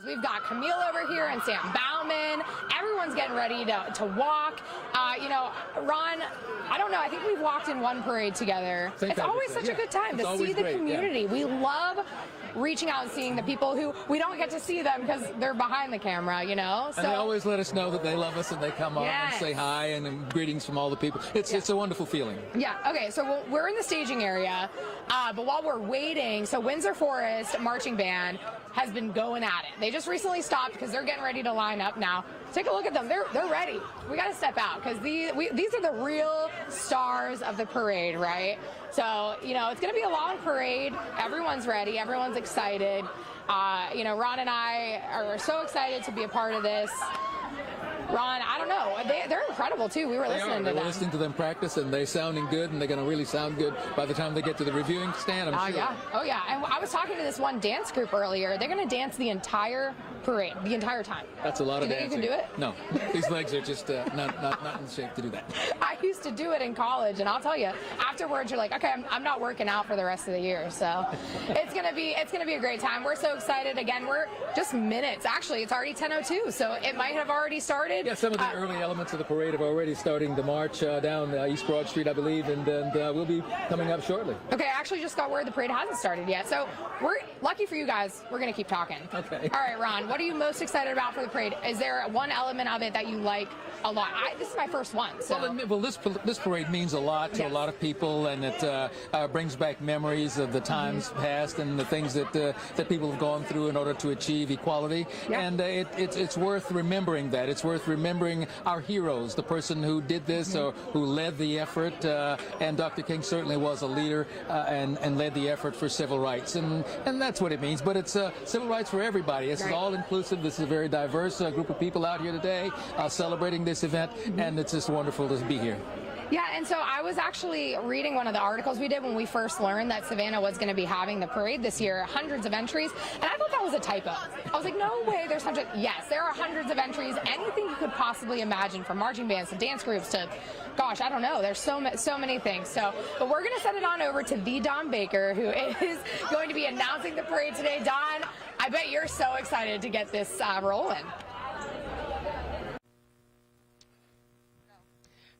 We've got Camille over here and Sam Bauman. Everyone's getting ready to walk. You know, Ron, I don't know. I think we've walked in one parade together. It's always such a good time to see the community. We love reaching out and seeing the people who we don't get to see them because they're behind the camera, you know. So, and they always let us know that they love us and they come up and say hi and greetings from all the people. It's a wonderful feeling. Yeah. Okay. So we're in the staging area, but while we're waiting, so Windsor Forest Marching Band has been going at it. They just recently stopped because they're getting ready to line up now. Take a look at them. They're ready. We got to step out because these are the real stars of the parade, right? So, you know, it's going to be a long parade. Everyone's ready. Everyone's excited. You know, Ron and I are so excited to be a part of this. Ron, I don't know. They're incredible, too. We were listening to them. We're listening to them practice, and they're sounding good, and they're going to really sound good by the time they get to the reviewing stand, I'm sure. Yeah. Oh, yeah. And I was talking to this one dance group earlier. They're going to dance the entire parade, the entire time. That's a lot of dancing. You can do it? No. These legs are just not in shape to do that. I used to do it in college, and I'll tell you, afterwards, you're like, okay, I'm not working out for the rest of the year. So it's going to be a great time. We're so excited. Again, we're just minutes. Actually, it's already 10:02, so it might have already started. Yeah, some of the early elements of the parade have already starting the march down East Broad Street, I believe, and we'll be coming up shortly. Okay, I actually just got word the parade hasn't started yet, so we're lucky for you guys. We're going to keep talking. Okay. All right, Ron, what are you most excited about for the parade? Is there one element of it that you like a lot? This is my first one. So. Well, this parade means a lot to a lot of people, and it brings back memories of the times past and the things that people have gone through in order to achieve equality. Yeah. And it's worth remembering that. It's worth remembering our heroes, the person who did this or who led the effort, and Dr. King certainly was a leader and led the effort for civil rights, and that's what it means. But it's civil rights for everybody. This is all inclusive. This is a very diverse group of people out here today celebrating this event, and it's just wonderful to be here. Yeah, and so I was actually reading one of the articles we did when we first learned that Savannah was going to be having the parade this year, hundreds of entries, and I thought that was a typo. I was like, no way, there's hundreds. Yes, there are hundreds of entries, anything you could possibly imagine, from marching bands to dance groups to, gosh, I don't know, there's so many things. So, but we're going to send it on over to the Don Baker, who is going to be announcing the parade today. Don, I bet you're so excited to get this rolling.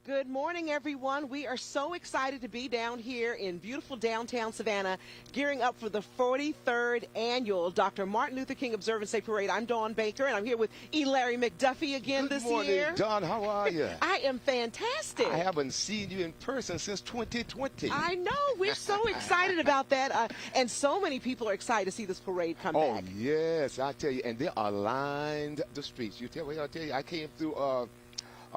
Good morning, everyone. We are so excited to be down here in beautiful downtown Savannah, gearing up for the 43rd annual Dr. Martin Luther King Observance Day Parade. I'm Dawn Baker, and I'm here with E. Larry McDuffie again this year. Good morning, Dawn. How are you? I am fantastic. I haven't seen you in person since 2020. I know. We're so excited about that, and so many people are excited to see this parade come back. Oh, yes, I tell you, and they are lined the streets. I'll tell you, I came through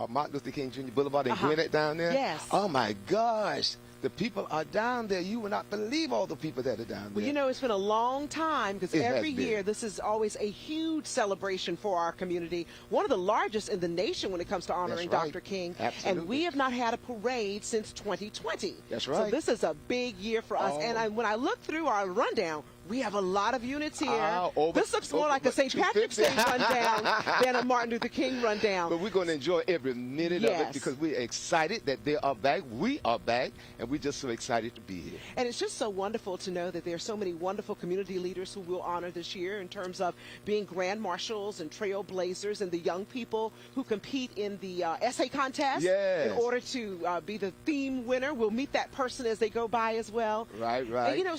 Martin Luther King Jr. Boulevard and Gwinnett down there. Yes. Oh, my gosh. The people are down there. You will not believe all the people that are down there. Well, you know, it's been a long time because every year this is always a huge celebration for our community. One of the largest in the nation when it comes to honoring Dr. King. Absolutely. And we have not had a parade since 2020. That's right. So this is a big year for us. And when I look through our rundown, we have a lot of units here. This looks more like a St. Patrick's Day rundown than a Martin Luther King rundown. But we're going to enjoy every minute of it because we're excited that they are back. We are back, and we're just so excited to be here. And it's just so wonderful to know that there are so many wonderful community leaders who will honor this year in terms of being grand marshals and trailblazers, and the young people who compete in the essay contest in order to be the theme winner. We'll meet that person as they go by as well. Right. And, you know,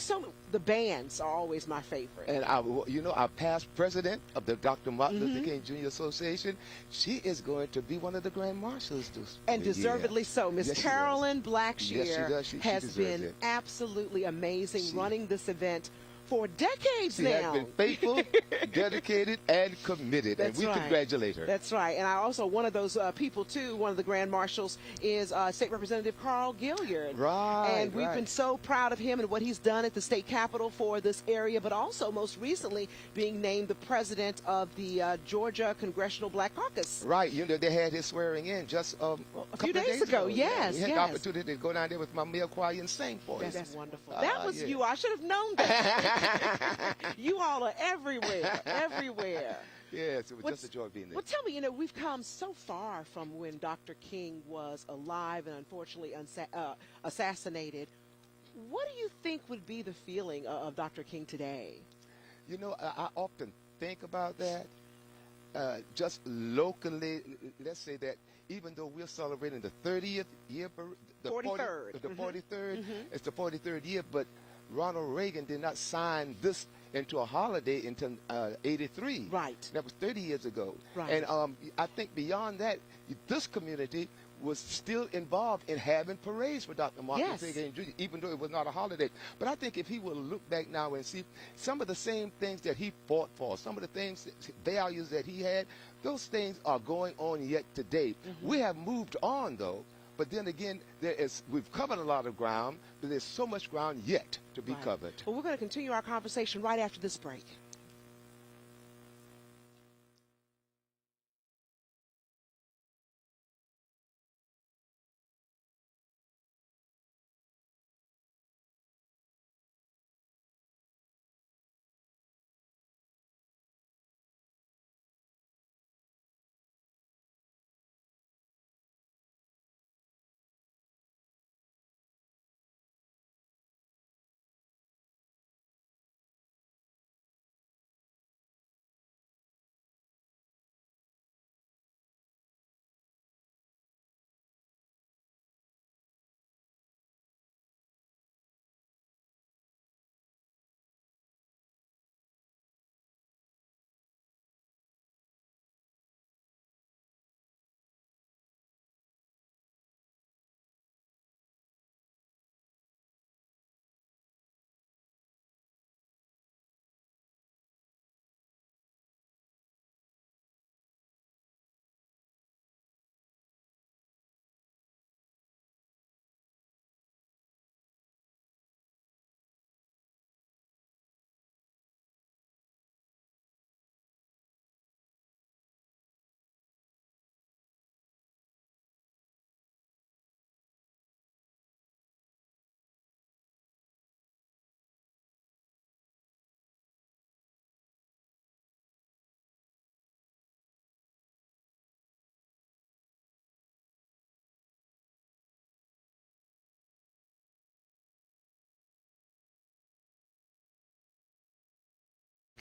the bands are always my favorite. And our past president of the Dr. Martin Luther King Jr. Association, she is going to be one of the grand marshals this and deservedly so. Miss Carolyn Blackshear has been absolutely amazing running this event for decades now. She has been faithful, dedicated, and committed, and we congratulate her. That's right. And I also, one of those people, too, one of the grand marshals is State Representative Carl Gilliard. And we've been so proud of him and what he's done at the state capitol for this area, but also most recently being named the president of the Georgia Congressional Black Caucus. Right. You know, they had his swearing in just a few days ago. Yes, we had the opportunity to go down there with my male choir and sing for us. That's wonderful. That was you. I should have known that. You all are everywhere. Yes, it was just a joy being there. Well, tell me, you know, we've come so far from when Dr. King was alive and unfortunately assassinated. What do you think would be the feeling of Dr. King today? You know, I often think about that, just locally, let's say that even though we're celebrating the 30th year, the 43rd. the 43rd, it's the 43rd year, but Ronald Reagan did not sign this into a holiday until 83. Right. That was 30 years ago. Right. And I think beyond that, this community was still involved in having parades for Dr. Martin Yes. Luther King Jr., even though it was not a holiday. But I think if he will look back now and see some of the same things that he fought for, some of the things, values that he had, those things are going on yet today. We have moved on, though. But then again, we've covered a lot of ground, but there's so much ground yet to be covered. Well, we're going to continue our conversation right after this break.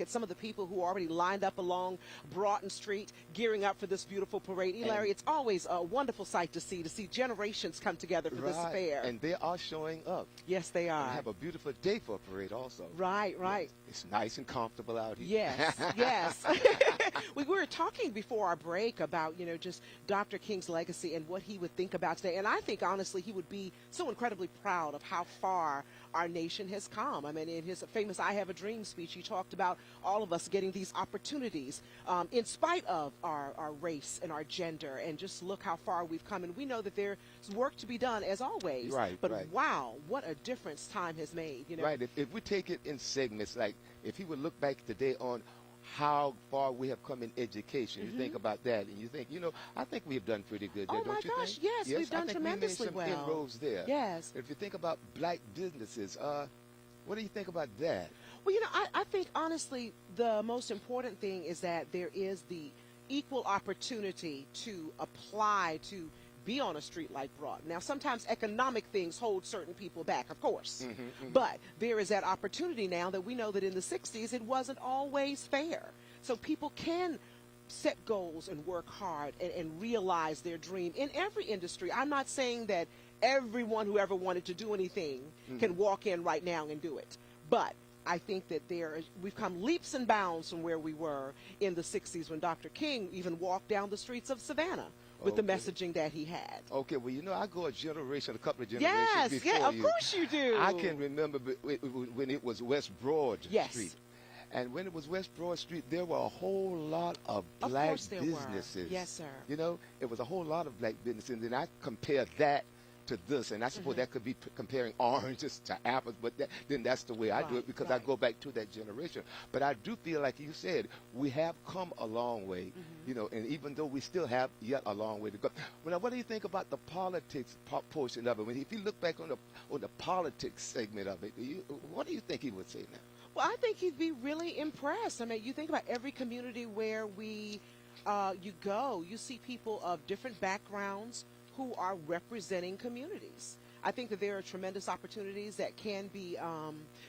At some of the people who are already lined up along Broughton Street, gearing up for this beautiful parade. Larry, it's always a wonderful sight to see generations come together for this fair. And they are showing up. Yes, they are. And have a beautiful day for a parade also. Right, right. It's nice and comfortable out here. Yes, yes. We were talking before our break about, just Dr. King's legacy and what he would think about today. And I think, honestly, he would be so incredibly proud of how far our nation has come. I mean, in his famous I Have a Dream speech, he talked about all of us getting these opportunities in spite of our race and our gender, and just look how far we've come. And we know that there's work to be done, as always. Right, but right. Wow, what a difference time has made. Right. If we take it in segments, like if he would look back today on how far we have come in education, you think about that, and you think, I think we've done pretty good there, Oh my don't you gosh, think? yes, we've done I think tremendously we made some well. inroads there. Yes. If you think about black businesses, what do you think about that? Well, I think, honestly, the most important thing is that there is the equal opportunity to apply to be on a street like Broughton. Now, sometimes economic things hold certain people back, of course. But there is that opportunity now that we know that in the 60s it wasn't always fair. So people can set goals and work hard and realize their dream in every industry. I'm not saying that everyone who ever wanted to do anything can walk in right now and do it. But I think that we've come leaps and bounds from where we were in the 60s when Dr. King even walked down the streets of Savannah with the messaging that he had. Okay, well, I go a couple of generations before Yes, of you. course you do. I can remember when it was West Broad Street. And when it was West Broad Street, there were a whole lot of black businesses. Yes, sir. It was a whole lot of black businesses. And I compare that to this, and I suppose that could be comparing oranges to apples, but then that's the way I do it, because I go back to that generation. But I do feel like you said, we have come a long way, and even though we still have yet a long way to go. Now, what do you think about the politics portion of it? If you look back on the politics segment of it, what do you think he would say now? Well, I think he'd be really impressed. I mean, you think about every community where you go, you see people of different backgrounds who are representing communities. I think that there are tremendous opportunities that can be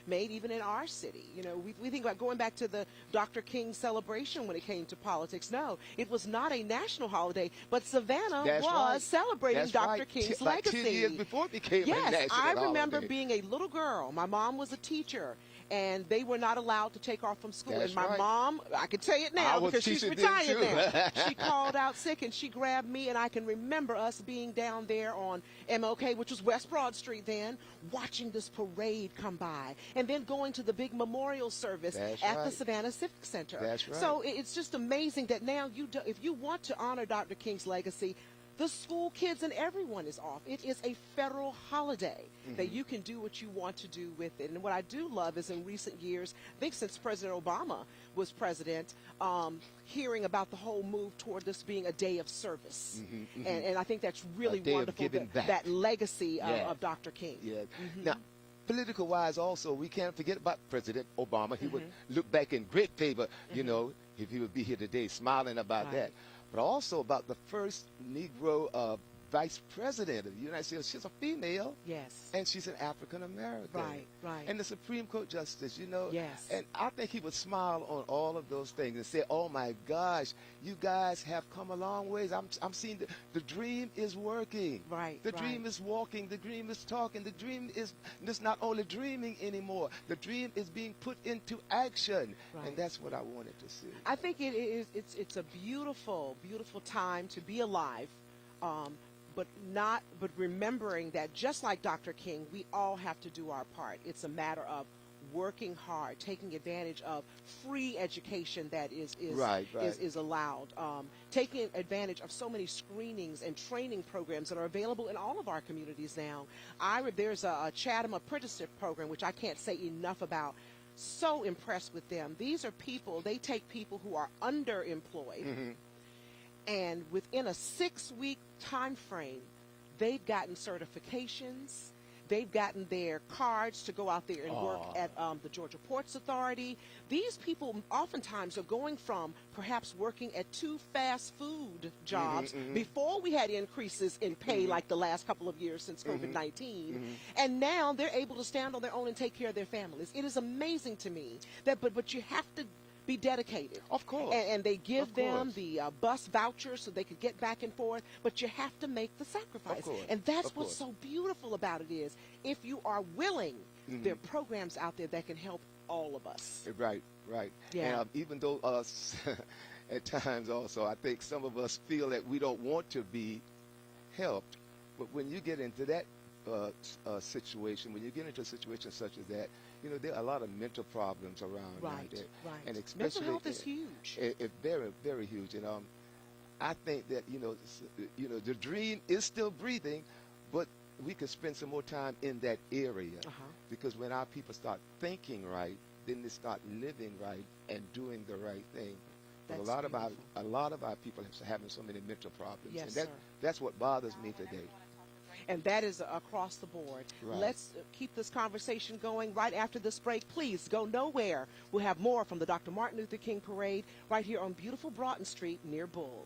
made even in our city. You know, we think about going back to the Dr. King celebration when it came to politics. No, it was not a national holiday, but Savannah was celebrating Dr. King's legacy. Like 10 years before it became a national holiday. I remember being a little girl. My mom was a teacher, and they were not allowed to take off from school. And my mom, I can tell it now because she's retired now. She called out sick, and she grabbed me, and I can remember us being down there on MLK, which was West Broad Street then, watching this parade come by, and then going to the big memorial service at the Savannah Civic Center. That's right. So it's just amazing that now if you want to honor Dr. King's legacy, the school kids and everyone is off. It is a federal holiday that you can do what you want to do with it. And what I do love is in recent years, I think since President Obama was president, hearing about the whole move toward this being a day of service. And I think that's really wonderful, that legacy of Dr. King. Now, political wise also, we can't forget about President Obama. He would look back in great favor, you know, if he would be here today, smiling about that. But also about the first Negro vice president of the United States. She's a female. Yes. And she's an African American. Right. And the Supreme Court justice, you know. Yes. And I think he would smile on all of those things and say, oh my gosh, you guys have come a long ways. I'm seeing the dream is working. The dream is walking. The dream is talking. The dream is just not only dreaming anymore. The dream is being put into action. And that's what I wanted to see. I think it's a beautiful, beautiful time to be alive. But remembering that just like Dr. King, we all have to do our part. It's a matter of working hard, taking advantage of free education that is allowed, taking advantage of so many screenings and training programs that are available in all of our communities now. There's a Chatham apprenticeship program, which I can't say enough about. So impressed with them. These are people, they take people who are underemployed, and within a 6-week time frame, they've gotten certifications, they've gotten their cards to go out there and work at the Georgia Ports Authority. These people oftentimes are going from perhaps working at 2 fast food jobs before we had increases in pay like the last couple of years since COVID-19. And now they're able to stand on their own and take care of their families. It is amazing to me that, but you have to be dedicated. Of course. And they give them the bus vouchers so they could get back and forth, but you have to make the sacrifice. Of course. And that's what's so beautiful about it is, if you are willing, there are programs out there that can help all of us. Right. Yeah. And even though us, at times also, I think some of us feel that we don't want to be helped, but when you get into that situation, when you get into a situation such as that, you know, there are a lot of mental problems around there. And especially, mental health is huge. It's very, very huge. And I think that, you know, the dream is still breathing, but we could spend some more time in that area. Because when our people start thinking right, then they start living right and doing the right thing. But a lot of our people are having so many mental problems. Yes, and that's what bothers me today. And that is across the board. Let's keep this conversation going right after this break. Please go nowhere. We'll have more from the Dr. Martin Luther King Parade right here on beautiful Broughton Street near Bull.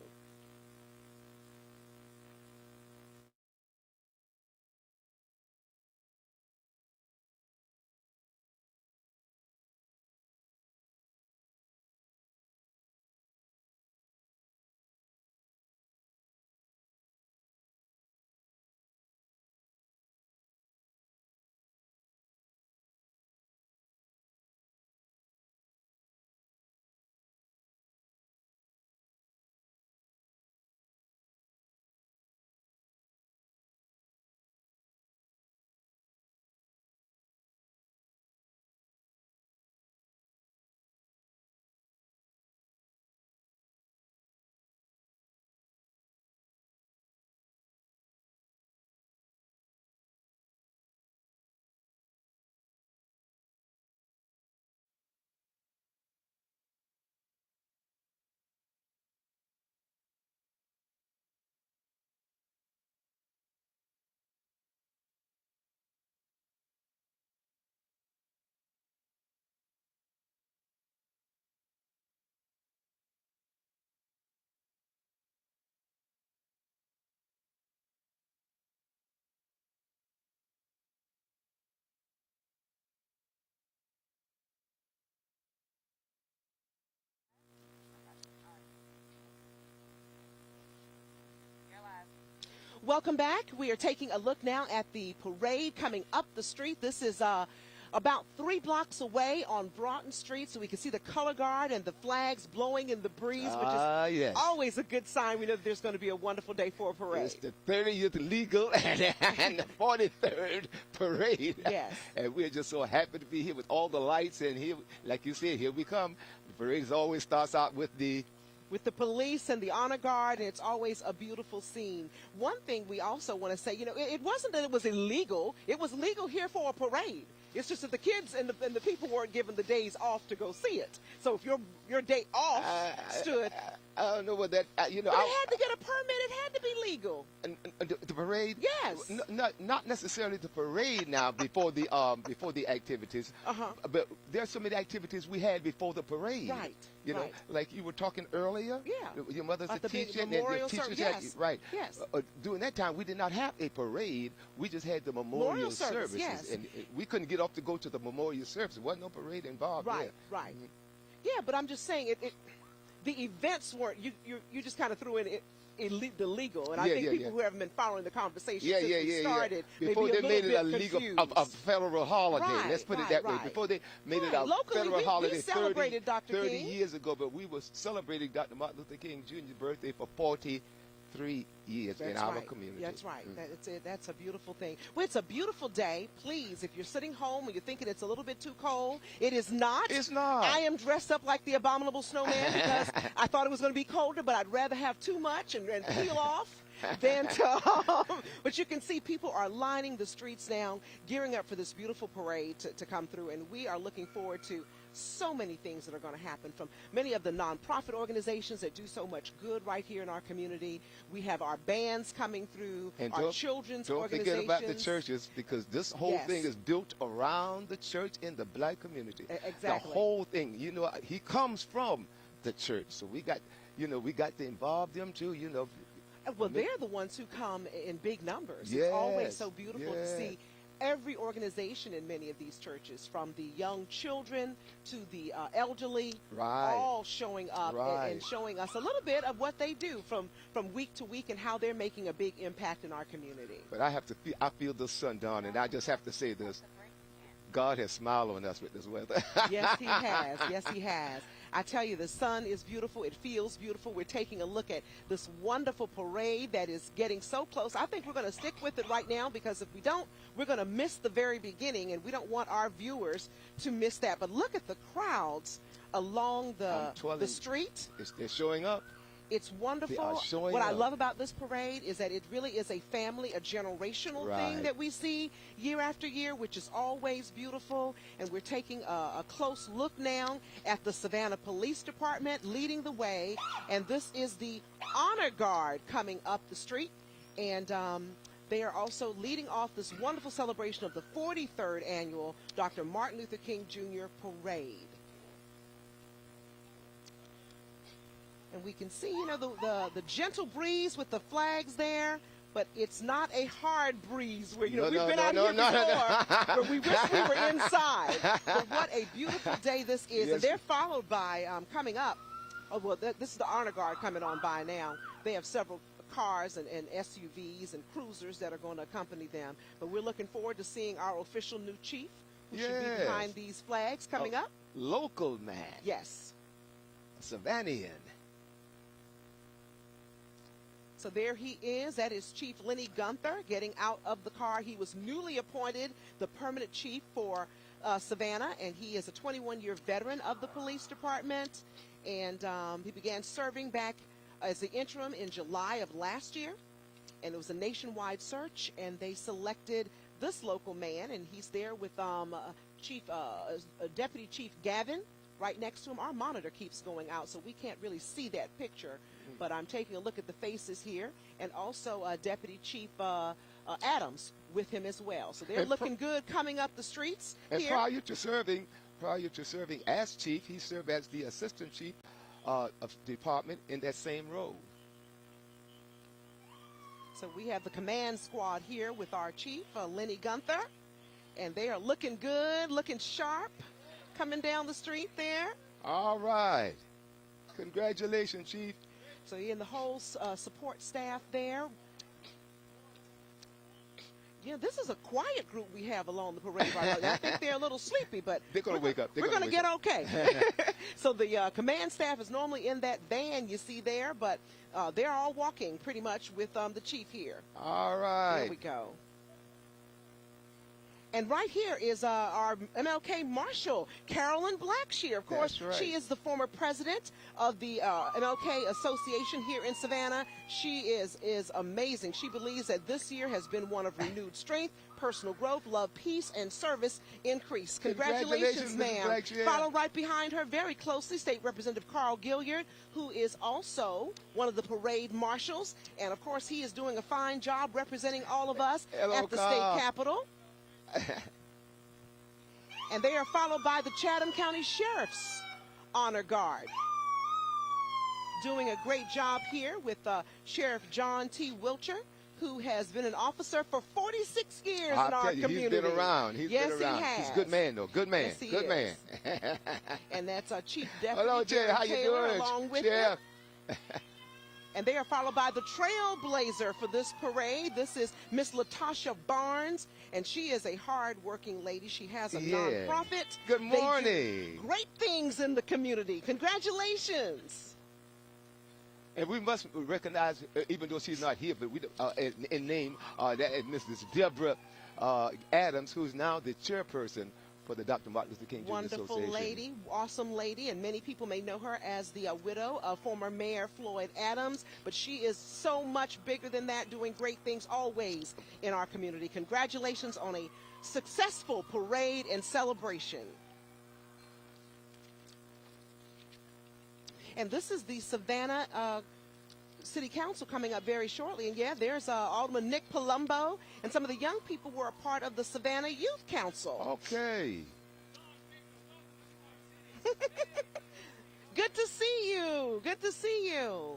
Welcome back. We are taking a look now at the parade coming up the street. This is about 3 blocks away on Broughton Street, so we can see the color guard and the flags blowing in the breeze, which is Yes. always a good sign. We know that there's going to be a wonderful day for a parade. It's the 30th legal and the 43rd parade. Yes. And we're just so happy to be here with all the lights. And here, like you said, here we come. The parade always starts out with the police and the honor guard, and it's always a beautiful scene. One thing we also want to say, it wasn't that it was illegal. It was legal here for a parade. It's just that the kids and the people weren't given the days off to go see it. So if your day off stood, I don't know what that. but it had to get a permit. It had to be legal. And the parade. Yes. Not necessarily the parade now before the activities. But there's so many activities we had before the parade. Right. You know, like you were talking earlier. Yeah. Your mother's a the teacher, and memorial the teachers service. Yes. right. Yes. During that time, we did not have a parade. We just had the memorial service, services, yes. and we couldn't get off to go to the memorial service. There wasn't no parade involved. Right. there. Right. Yeah, but I'm just saying the events weren't. You just kind of threw in the legal, and I think people who haven't been following the conversation since we started, before they made it a legal, confused. a federal holiday. Right, Let's put it that way. Before they made it a Locally, federal holiday, we celebrated Dr. 30 King. years ago, but we were celebrating Dr. Martin Luther King Jr.'s birthday for 43 years in our community. That's right. That's a beautiful thing. Well, it's a beautiful day. Please, if you're sitting home and you're thinking it's a little bit too cold, it is not. It's not. I am dressed up like the abominable snowman because I thought it was going to be colder, but I'd rather have too much and peel off than to. But you can see people are lining the streets now, gearing up for this beautiful parade to come through, and we are looking forward to so many things that are going to happen from many of the nonprofit organizations that do so much good right here in our community. We have our bands coming through, and our children's organizations. Don't forget about the churches, because this whole thing is built around the church in the black community. Exactly. The whole thing, he comes from the church, so we got to involve them too, Well, they're the ones who come in big numbers. Yes, it's always so beautiful to see every organization in many of these churches, from the young children to the elderly, all showing up and showing us a little bit of what they do from week to week and how they're making a big impact in our community. But I feel the sun dawn, and I just have to say this. God has smiled on us with this weather. Yes, he has. Yes, he has. I tell you, the sun is beautiful. It feels beautiful. We're taking a look at this wonderful parade that is getting so close. I think we're going to stick with it right now, because if we don't, we're going to miss the very beginning, and we don't want our viewers to miss that. But look at the crowds along the street. They're showing up. It's wonderful. What I love about this parade is that it really is a family, a generational thing that we see year after year, which is always beautiful. And we're taking a close look now at the Savannah Police Department leading the way. And this is the Honor Guard coming up the street. And they are also leading off this wonderful celebration of the 43rd annual Dr. Martin Luther King Jr. Parade. And we can see, the gentle breeze with the flags there, but it's not a hard breeze where, we've been out here before, but we wish we were inside. But what a beautiful day this is. Yes. And they're followed by, coming up, this is the Honor Guard coming on by now. They have several cars and SUVs and cruisers that are going to accompany them. But we're looking forward to seeing our official new chief, who should be behind these flags coming up. Local man. Yes. Savannian. So there he is. That is Chief Lenny Gunther getting out of the car. He was newly appointed the permanent chief for Savannah, and he is a 21-year veteran of the police department. And he began serving back as the interim in July of last year. And it was a nationwide search, and they selected this local man, and he's there with Deputy Chief Gavin right next to him. Our monitor keeps going out, so we can't really see that picture. But I'm taking a look at the faces here, and also Deputy Chief Adams with him as well. So they're looking good coming up the streets and here. Prior to serving as chief, he served as the assistant chief of the department in that same role. So we have the command squad here with our chief, Lenny Gunther, and they are looking good, looking sharp, coming down the street there. All right. Congratulations, Chief. So and the whole support staff there. Yeah, this is a quiet group we have along the parade route. I think they're a little sleepy, but They're going to wake up. We're going to get okay. So the command staff is normally in that van you see there, but they're all walking pretty much with the chief here. All right. There we go. And right here is our MLK Marshal, Carolyn Blackshear. Of course, That's right. She is the former president of the MLK Association here in Savannah. She is amazing. She believes that this year has been one of renewed strength, personal growth, love, peace, and service increase. Congratulations, ma'am. Blackshear. Follow right behind her very closely, State Representative Carl Gilliard, who is also one of the parade marshals. And, of course, he is doing a fine job representing all of us at the state capitol. And they are followed by the Chatham County Sheriff's Honor Guard. Doing a great job here with Sheriff John T. Wilcher, who has been an officer for 46 years in our community. He's been around. He's yes, been around. He has. He's a good man, though. Good man. Yes, he good is. man. And that's our Chief Deputy Hello, Jay. How you Taylor, doing, along with Sheriff? him. And they are followed by the trailblazer for this parade. This is Miss Latasha Barnes, and she is a hard-working lady. She has a nonprofit. Good They morning. do great things in the community. Congratulations. And we must recognize, even though she's not here, but we in name, that is Mrs. Deborah Adams, who's now the chairperson for the Dr. Martin Luther King Jr. Wonderful Association. lady, awesome lady, and many people may know her as the widow of former Mayor Floyd Adams, but she is so much bigger than that, doing great things always in our community. Congratulations on a successful parade and celebration. And this is the Savannah City Council coming up very shortly. And yeah, there's Alderman Nick Palumbo, and some of the young people were a part of the Savannah Youth Council. Okay. Good to see you. Good to see you.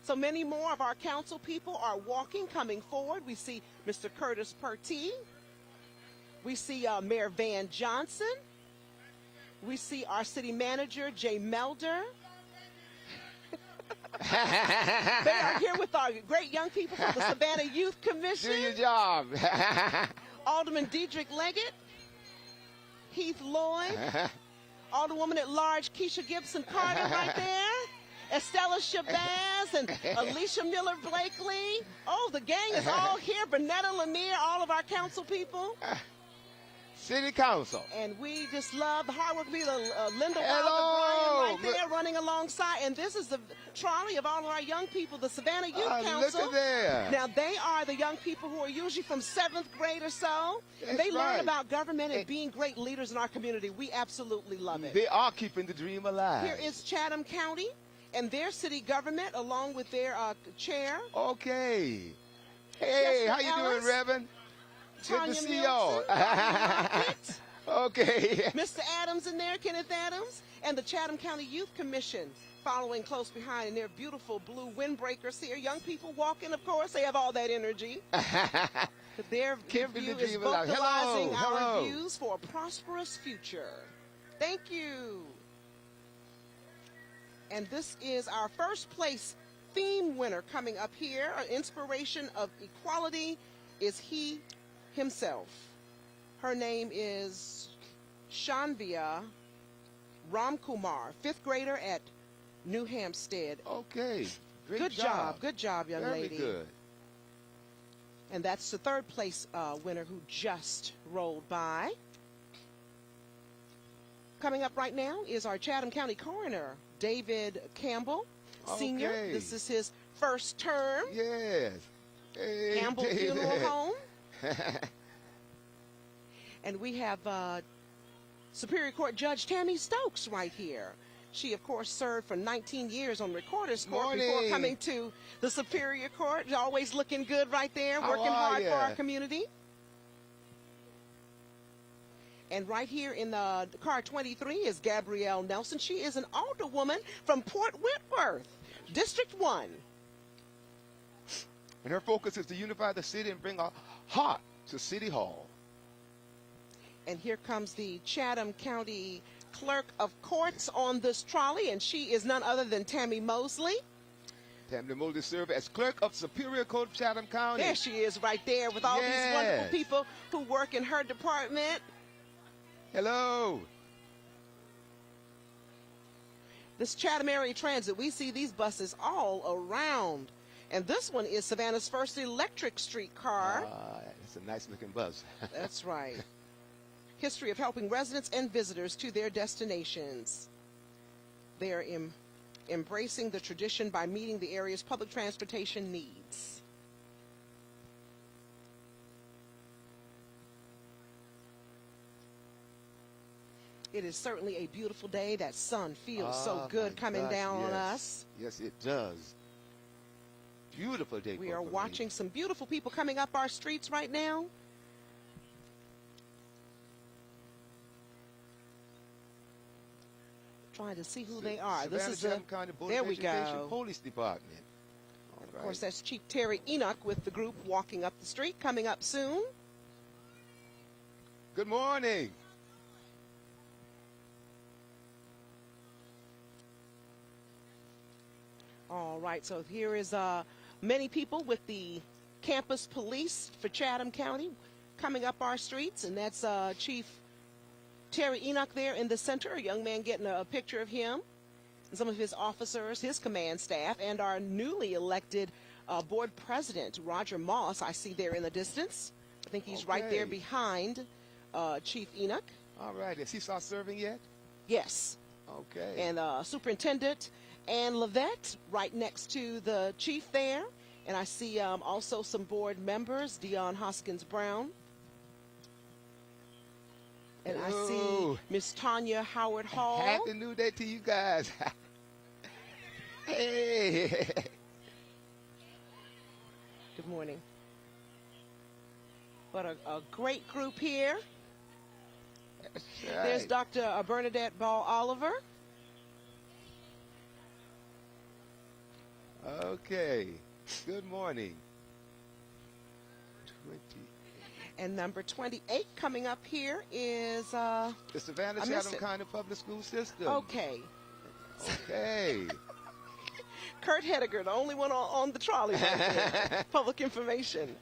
So many more of our council people are walking, coming forward. We see Mr. Curtis Pertee. We see Mayor Van Johnson. We see our city manager, Jay Melder. They are here with our great young people from the Savannah Youth Commission. Do your job. Alderman Diedrich Leggett, Heath Lloyd, Alderwoman at Large Keisha Gibson Carter right there, Estella Shabazz and Alicia Miller Blakely. Oh, the gang is all here. Bernetta Lanier, all of our council people. City Council. And we just love the hard work. Linda Hello. Wilder Bryan right there running alongside. And this is the trolley of all of our young people, the Savannah Youth Council. Look at there. Now, they are the young people who are usually from 7th grade or so. And they learn about government and being great leaders in our community. We absolutely love it. They are keeping the dream alive. Here is Chatham County and their city government along with their chair. Okay. Hey, Chester how you Ellis, doing, Reverend? Good Tanya to see y'all. Milton, Okay. Mr. Adams in there, Kenneth Adams, and the Chatham County Youth Commission following close behind in their beautiful blue windbreakers here. Young people walking, of course, they have all that energy. Their view is vocalizing our views for a prosperous future. Thank you. And this is our first place theme winner coming up here. An inspiration of equality is he himself. Her name is Shanvia Ramkumar, 5th grader at New Hampstead. Okay. Great Good job. Good job, young Very lady. good. And that's the 3rd place winner who just rolled by. Coming up right now is our Chatham County Coroner, David Campbell, Sr. Okay. This is his first term. Yes. Hey, Campbell David. Funeral Home. And we have Superior Court Judge Tammy Stokes right here. She, of course, served for 19 years on Recorder's Court before coming to the Superior Court. Always looking good right there, working hard for our community. And right here in the car 23 is Gabrielle Nelson. She is an alderwoman from Port Whitworth, District 1. And her focus is to unify the city and bring a heart to City Hall. And here comes the Chatham County Clerk of Courts on this trolley, and she is none other than Tammy Mosley. Tammy Mosley served as clerk of Superior Court of Chatham County. There she is right there with all these wonderful people who work in her department. Hello. This Chatham Area Transit, we see these buses all around. And this one is Savannah's first electric streetcar. It's a nice looking bus. That's right. History of helping residents and visitors to their destinations. They are embracing the tradition by meeting the area's public transportation needs. It is certainly a beautiful day. That sun feels so good coming down on us. Yes, it does. Beautiful day. We are watching some beautiful people coming up our streets right now. Trying to see who they are. This is there we go. Police Department. Of course, that's Chief Terry Enoch with the group walking up the street, coming up soon. Good morning. All right, so here is many people with the campus police for Chatham County coming up our streets, and that's Chief Terry Enoch there in the center, a young man getting a picture of him, and some of his officers, his command staff, and our newly elected board president, Roger Moss, I see there in the distance. I think he's right there behind Chief Enoch. All right, has he started serving yet? Yes. Okay. And Superintendent Ann Levette right next to the chief there. And I see also some board members, Dion Hoskins Brown. And I see Miss Tanya Howard Hall. Happy New Day to you guys. Hey. Good morning. What a great group here. Right. There's Dr. Bernadette Ball Oliver. Okay. Good morning. 20. And number 28 coming up here is the Savannah Chatham County Public School System. Okay. Okay. Kurt Hediger, the only one on the trolley right there. Public information.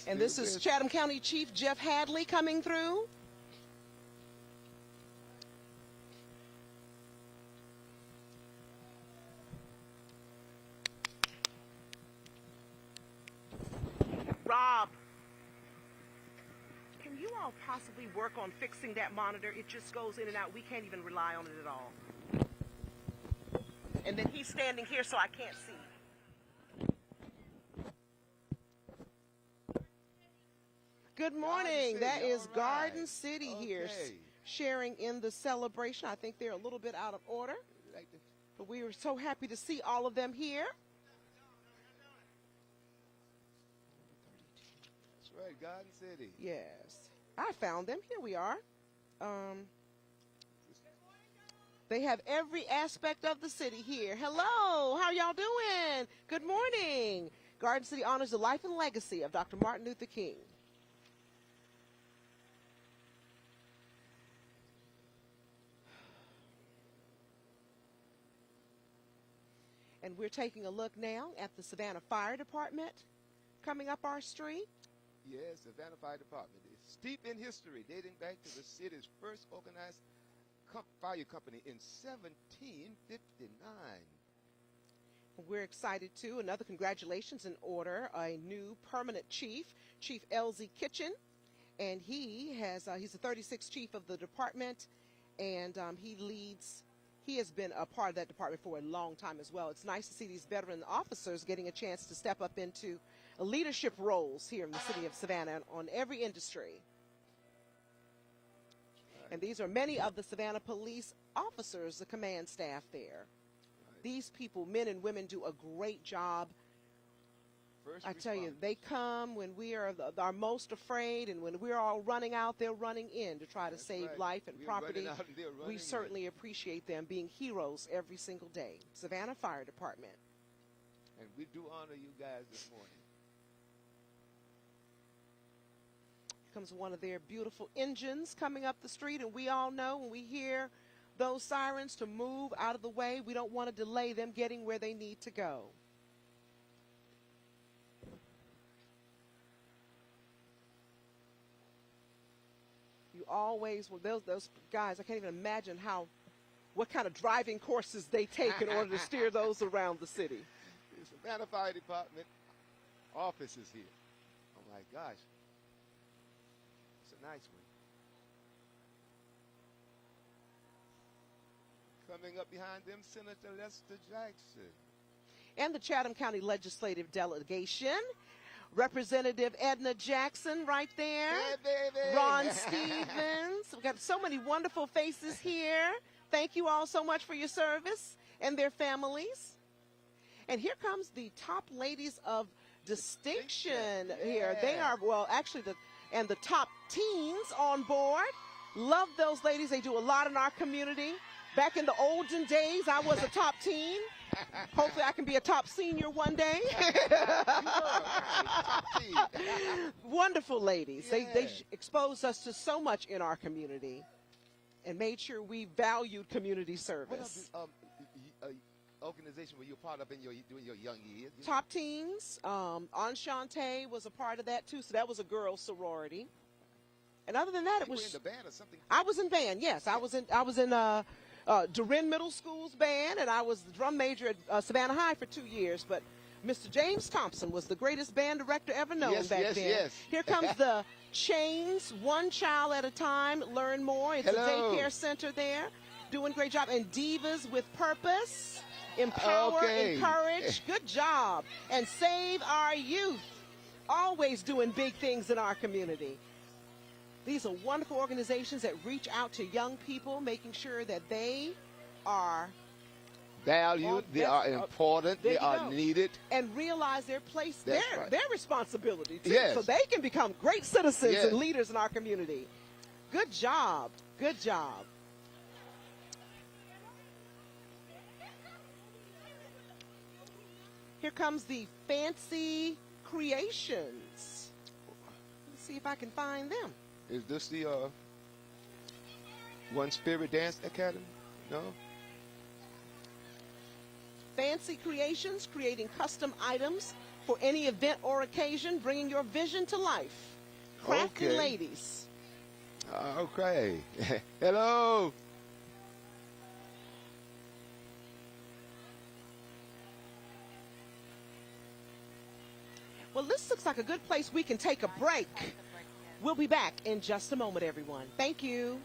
And this is Chatham County Chief Jeff Hadley coming through. Rob, can you all possibly work on fixing that monitor? It just goes in and out. We can't even rely on it at all. And then he's standing here so I can't see. Good morning. That is Garden City here sharing in the celebration. I think they're a little bit out of order, but we are so happy to see all of them here. That's right, Garden City. Yes. I found them. Here we are. They have every aspect of the city here. Hello. How y'all doing? Good morning. Garden City honors the life and legacy of Dr. Martin Luther King. And we're taking a look now at the Savannah Fire Department coming up our street. Yes, Savannah Fire Department is steeped in history, dating back to the city's first organized fire company in 1759. We're excited too. Another congratulations in order. A new permanent chief, Chief Elzie Kitchen, and he's the 36th chief of the department, and he has been a part of that department for a long time as well. It's nice to see these veteran officers getting a chance to step up into leadership roles here in the city of Savannah on every industry. And these are many of the Savannah police officers, the command staff there. These people, men and women, do a great job. I tell you, they come when we are our most afraid, and when we're all running out, they're running in to try to save life and property. We certainly appreciate them being heroes every single day. Savannah Fire Department. And we do honor you guys this morning. comes one of their beautiful engines coming up the street, and we all know when we hear those sirens to move out of the way. We don't want to delay them getting where they need to go. You always, well, those guys, I can't even imagine what kind of driving courses they take in order to steer those around the city. The Savannah Fire Department office is here. Oh my gosh. It's a nice one. Coming up behind them, Senator Lester Jackson. And the Chatham County Legislative Delegation. Representative Edna Jackson right there. Hey, baby. Ron Stevens. We've got so many wonderful faces here. Thank you all so much for your service and their families. And here comes the top ladies of distinction here. They are, well, actually, the top teens on board. Love those ladies. They do a lot in our community. Back in the olden days, I was a top teen. Hopefully I can be a top senior one day. Wonderful ladies. Yeah. They exposed us to so much in our community and made sure we valued community service. What organization were you a part of during your young years? Top Teens. Enchante was a part of that too, so that was a girls' sorority. And other than that, you were in the band or something? I was in band. Yes, I was in Durin Middle School's band, and I was the drum major at Savannah High for 2 years. But Mr. James Thompson was the greatest band director ever known back then. Yes. Here comes the Chains, One Child at a Time. Learn more. It's a daycare center there, doing a great job. And Divas with Purpose, Empower, Encourage. Good job. And Save Our Youth, always doing big things in our community. These are wonderful organizations that reach out to young people, making sure that they are valued, they are important, they are needed. And realize their place, their responsibility, too, yes. so they can become great citizens and leaders in our community. Good job. Good job. Here comes the Fancy Creations. Let's see if I can find them. Is this the One Spirit Dance Academy? No? Fancy Creations, creating custom items for any event or occasion, bringing your vision to life. Crafty ladies. Okay. Hello. Well, this looks like a good place we can take a break. We'll be back in just a moment, everyone. Thank you.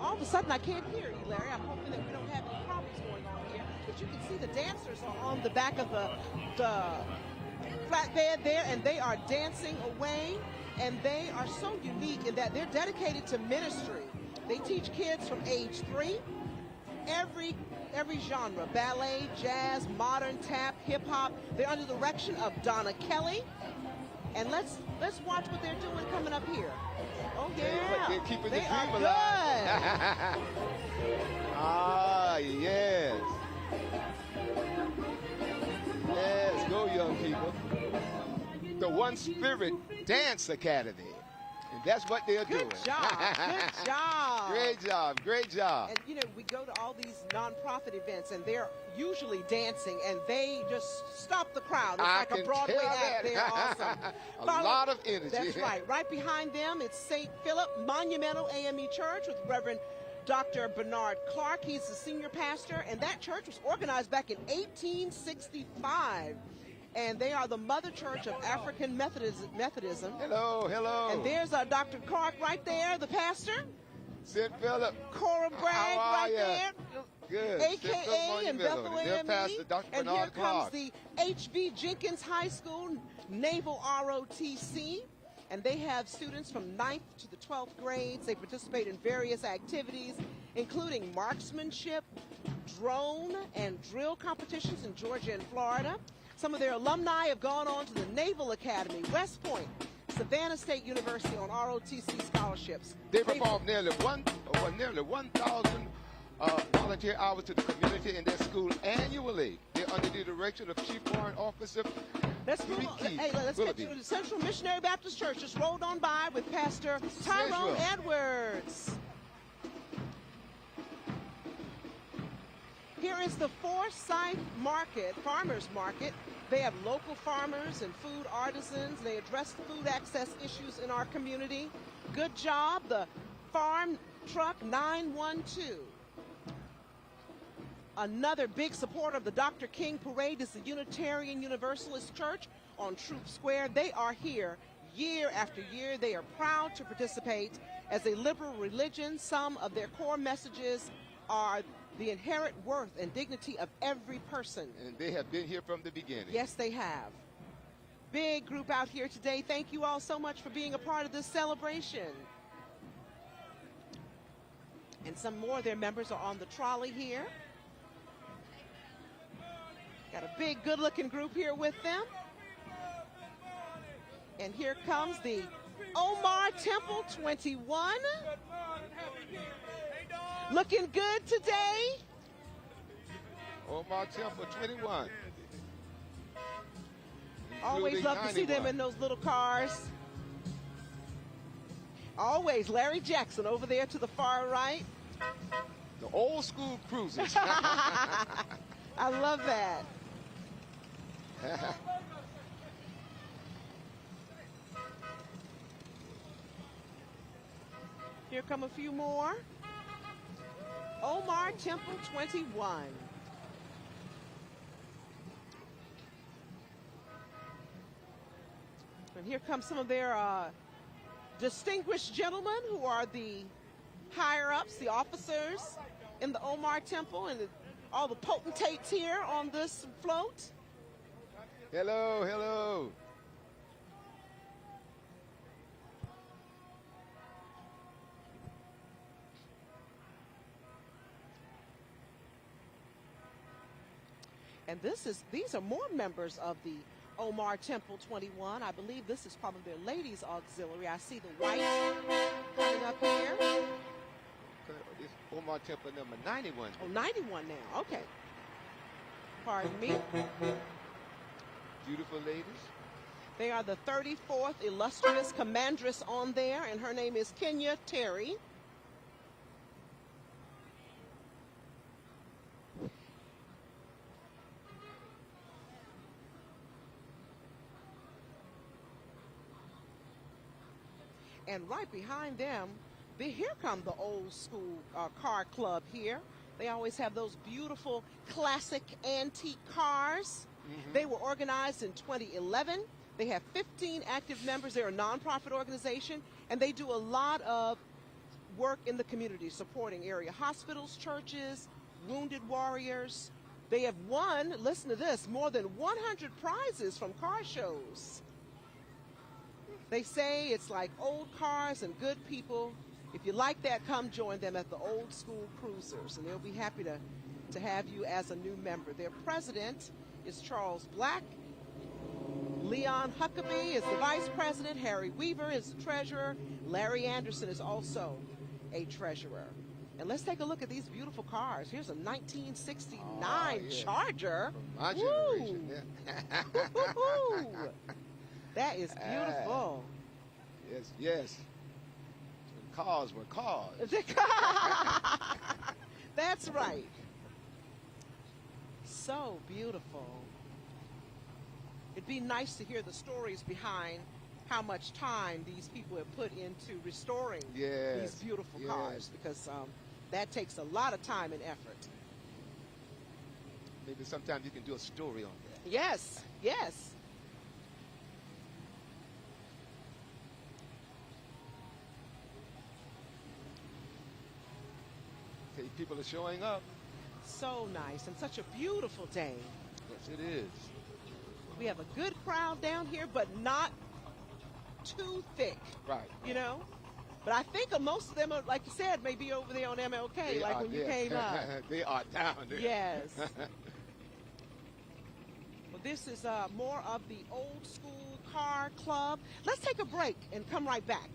All of a sudden, I can't hear you, Larry. I'm hoping that we don't have any problems going on here. But you can see the dancers are on the back of the flatbed there, and they are dancing away. And they are so unique in that they're dedicated to ministry. They teach kids from age 3, every genre, ballet, jazz, modern, tap, hip hop. They're under the direction of Donna Kelly. And let's watch what they're doing coming up here. Oh yeah, they're keeping the they dream are alive. Ah, yes. Yes, go young people. The One Spirit Dance Academy. And that's what they're doing. Good job. Good job. Great job. Great job. And, you know, we go to all these nonprofit events, and they're usually dancing, and they just stop the crowd. It's like a Broadway act. They're awesome. A lot of energy. That's right. Right behind them, it's St. Philip Monumental AME Church with Reverend Dr. Bernard Clark. He's the senior pastor, and that church was organized back in 1865. And they are the mother church of African Methodism. Hello, hello. And there's Dr. Clark right there, the pastor. St. Philip. Cora Bragg right there. Good. AKA in Bethel AME. And here comes Clark. the H.B. Jenkins High School Naval ROTC. And they have students from 9th to the 12th grades. They participate in various activities, including marksmanship, drone, and drill competitions in Georgia and Florida. Some of their alumni have gone on to the Naval Academy, West Point, Savannah State University on ROTC scholarships. They perform nearly 1,000 volunteer hours to the community in their school annually. They're under the direction of Chief Warrant Officer. Let's move on. Hey, let's get to the Central Missionary Baptist Church. Just rolled on by with Pastor Tyrone Edwards. Here is the Forsyth Market, Farmers Market. They have local farmers and food artisans. They address food access issues in our community. Good job, the Farm Truck 912. Another big supporter of the Dr. King Parade is the Unitarian Universalist Church on Troop Square. They are here year after year. They are proud to participate as a liberal religion. Some of their core messages are the inherent worth and dignity of every person. And they have been here from the beginning. Yes, they have. Big group out here today. Thank you all so much for being a part of this celebration. And some more of their members are on the trolley here. Got a big, good-looking group here with them. And here comes the Omar Temple 21. Looking good today. Omar Temple 21. Always love to see them in those little cars. Always Larry Jackson over there to the far right. The old school cruisers. I love that. Here come a few more. Omar Temple 21. And here come some of their distinguished gentlemen who are the higher-ups, the officers in the Omar Temple, and all the potentates here on this float. Hello, hello. And these are more members of the Omar Temple 21. I believe this is probably their ladies auxiliary. I see the white coming up here. It's Omar Temple number 91. Oh, 91 now. Okay. Pardon me. Beautiful ladies. They are the 34th illustrious commandress on there, and her name is Kenya Terry. And right behind them, here come the old school car club here. They always have those beautiful classic antique cars. Mm-hmm. They were organized in 2011. They have 15 active members. They're a nonprofit organization, and they do a lot of work in the community, supporting area hospitals, churches, wounded warriors, They have won, listen to this, more than 100 prizes from car shows. They say it's like old cars and good people. If you like that, come join them at the Old School Cruisers, and they'll be happy to have you as a new member. Their president is Charles Black. Leon Huckabee is the vice president. Harry Weaver is the treasurer. Larry Anderson is also a treasurer. And let's take a look at these beautiful cars. Here's a 1969 Charger. From my generation, yeah. Woo-hoo-hoo. That is beautiful. Yes, yes. Cars were cars. That's right. So beautiful. It'd be nice to hear the stories behind how much time these people have put into restoring these beautiful cars, because that takes a lot of time and effort. Maybe sometimes you can do a story on that. Yes, yes. Okay, people are showing up. So nice, and such a beautiful day. Yes, it is. We have a good crowd down here, but not too thick. Right. You know? But I think most of them, are, like you said, may be over there on MLK, They like when you came up. They are down there. Yes. Well, this is more of the Old School Car Club. Let's take a break and come right back.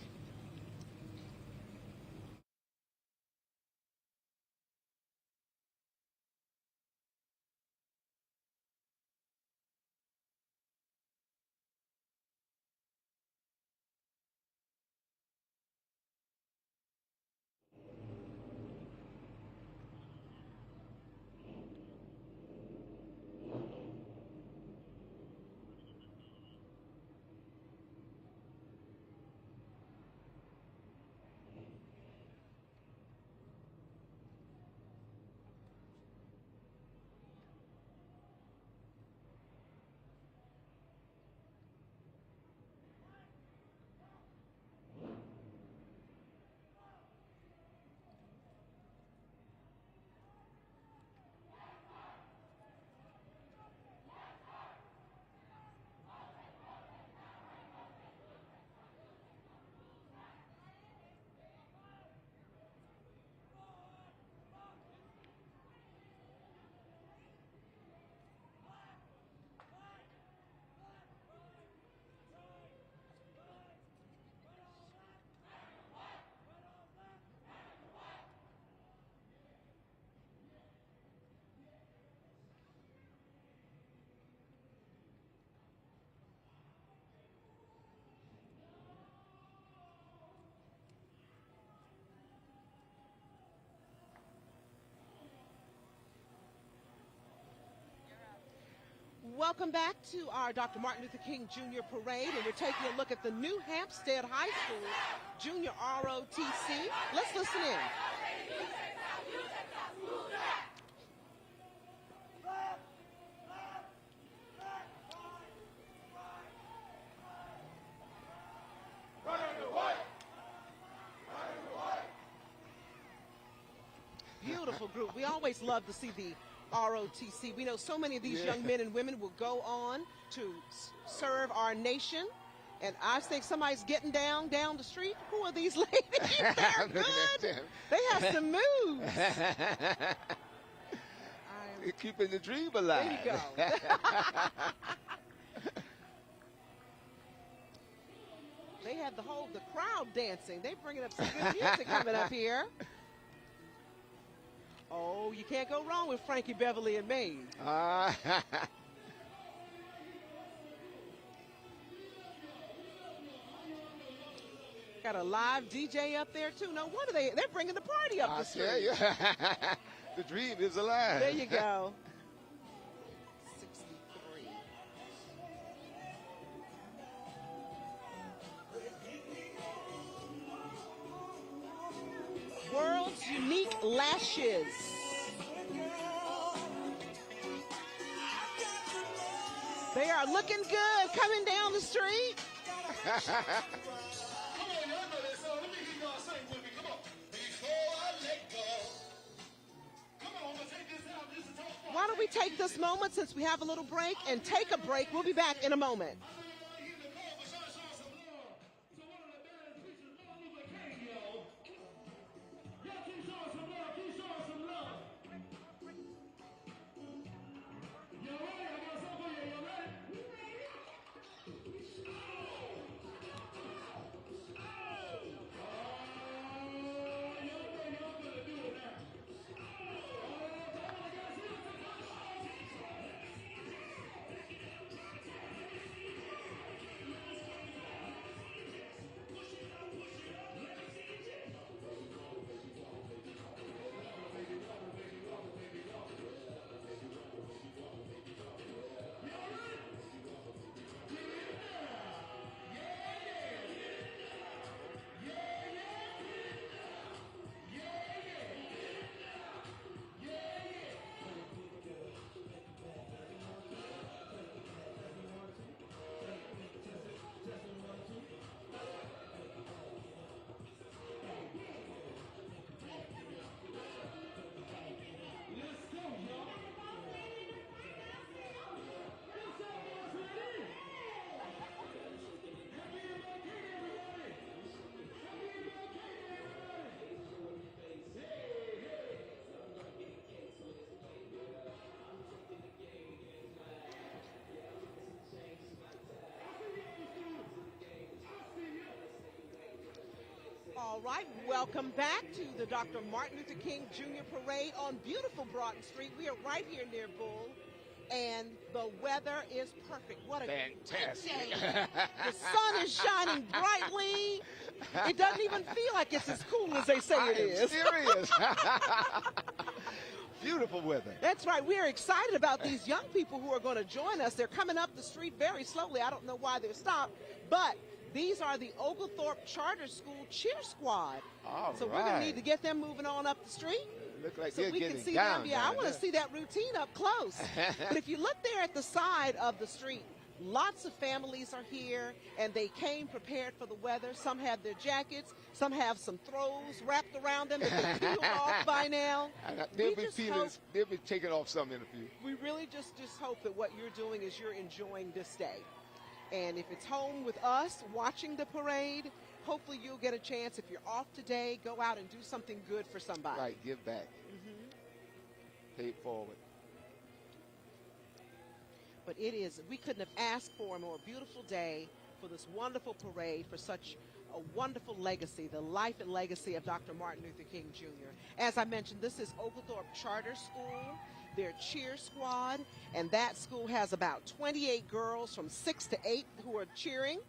Welcome back to our Dr. Martin Luther King Jr. Parade, and we're taking a look at the New Hampstead High School Junior ROTC. Let's listen in. Beautiful group. We always love to see the ROTC. We know so many of these young men and women will go on to serve our nation. And I think somebody's getting down the street. Who are these ladies? They're good. They have some moves. You're keeping the dream alive. There you go. They have the crowd dancing. They're bringing up some good music coming up here. Oh, you can't go wrong with Frankie Beverly and Maeve. Got a live DJ up there, too. No wonder they're bringing the party up the street. I tell you, the dream is alive. There you go. 63. World's Unique Lashes. They are looking good coming down the street. Why don't we take this moment since we have a little break and take a break. We'll be back in a moment. All right, welcome back to the Dr. Martin Luther King Jr. Parade on beautiful Broughton Street. We are right here near Bull, and the weather is perfect. What a fantastic day. The sun is shining brightly. It doesn't even feel like it's as cool as they say it is. Serious. Beautiful weather. That's right. We're excited about these young people who are going to join us. They're coming up the street very slowly. I don't know why they're stopped, but these are the Oglethorpe Charter School Cheer Squad. So we're going to need to get them moving on up the street. Look like so they're we getting can see down. them. Yeah, I want to see that routine up close. But if you look there at the side of the street, lots of families are here, and they came prepared for the weather. Some have their jackets. Some have some throws wrapped around them that they peeled off by now. They'll be taking off some in a few. We really just hope that what you're doing is you're enjoying this day. And if it's home with us watching the parade, hopefully you'll get a chance. If you're off today, go out and do something good for somebody. Right, give back. Pay it forward. But we couldn't have asked for a more beautiful day for this wonderful parade, for such a wonderful legacy, the life and legacy of Dr. Martin Luther King Jr. As I mentioned, this is Oglethorpe Charter School, their cheer squad, and that school has about 28 girls from 6 to 8 who are cheering,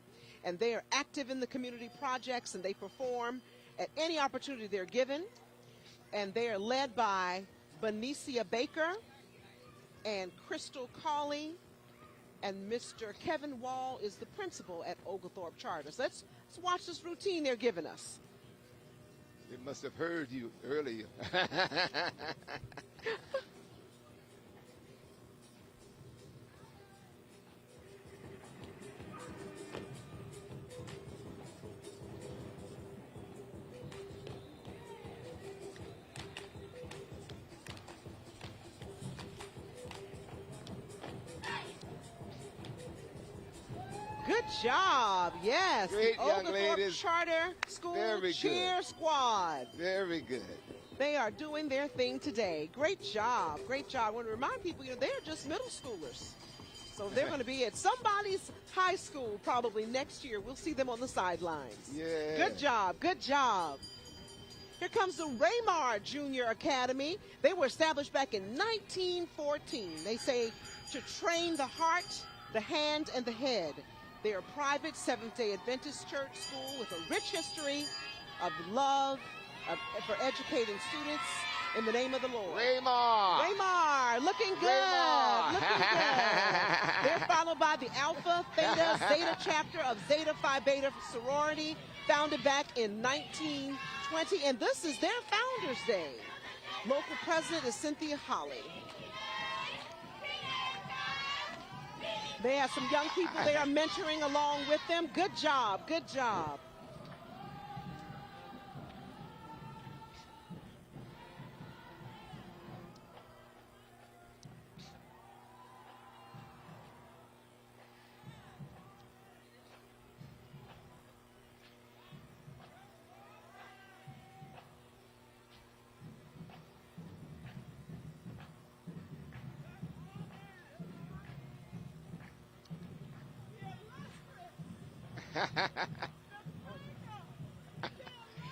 and they are active in the community projects, and they perform at any opportunity they're given, and they are led by Benicia Baker and Crystal Cawley, and Mr. Kevin Wall is the principal at Oglethorpe Charter. So let's watch this routine they're giving us. They must have heard you earlier. Good job. Yes. Great, young Oglethorpe ladies. Charter School Very Cheer good. Squad. Very good. They are doing their thing today. Great job. Great job. I want to remind people, they're just middle schoolers. So they're going to be at somebody's high school probably next year. We'll see them on the sidelines. Yeah. Good job. Good job. Here comes the Raymar Junior Academy. They were established back in 1914. They say to train the heart, the hand, and the head. They are a private Seventh-day Adventist church school with a rich history of love for educating students in the name of the Lord. Raymar, looking good. Raymar. Looking good. They're followed by the Alpha Theta Zeta chapter of Zeta Phi Beta sorority, founded back in 1920, and this is their Founders Day. Local president is Cynthia Holly. They have some young people they are mentoring along with them. Good job. Good job.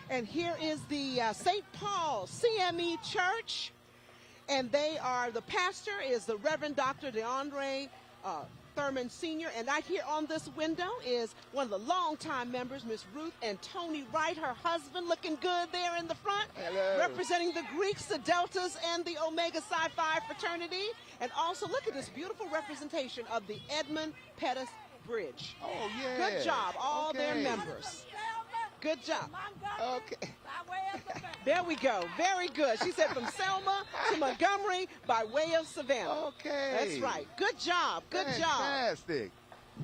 And here is the St. Paul CME Church, and the pastor is the Reverend Dr. DeAndre Thurman Sr., and right here on this window is one of the longtime members, Miss Ruth and Tony Wright, her husband, looking good there in the front. Hello. Representing the Greeks, the Deltas, and the Omega Psi Phi fraternity. And also, look at this beautiful representation of the Edmund Pettus Bridge. Oh, yeah. Good job, all their members. Good job. Okay. There we go. Very good. She said from Selma to Montgomery by way of Savannah. Okay. That's right. Good job. Good job. Fantastic.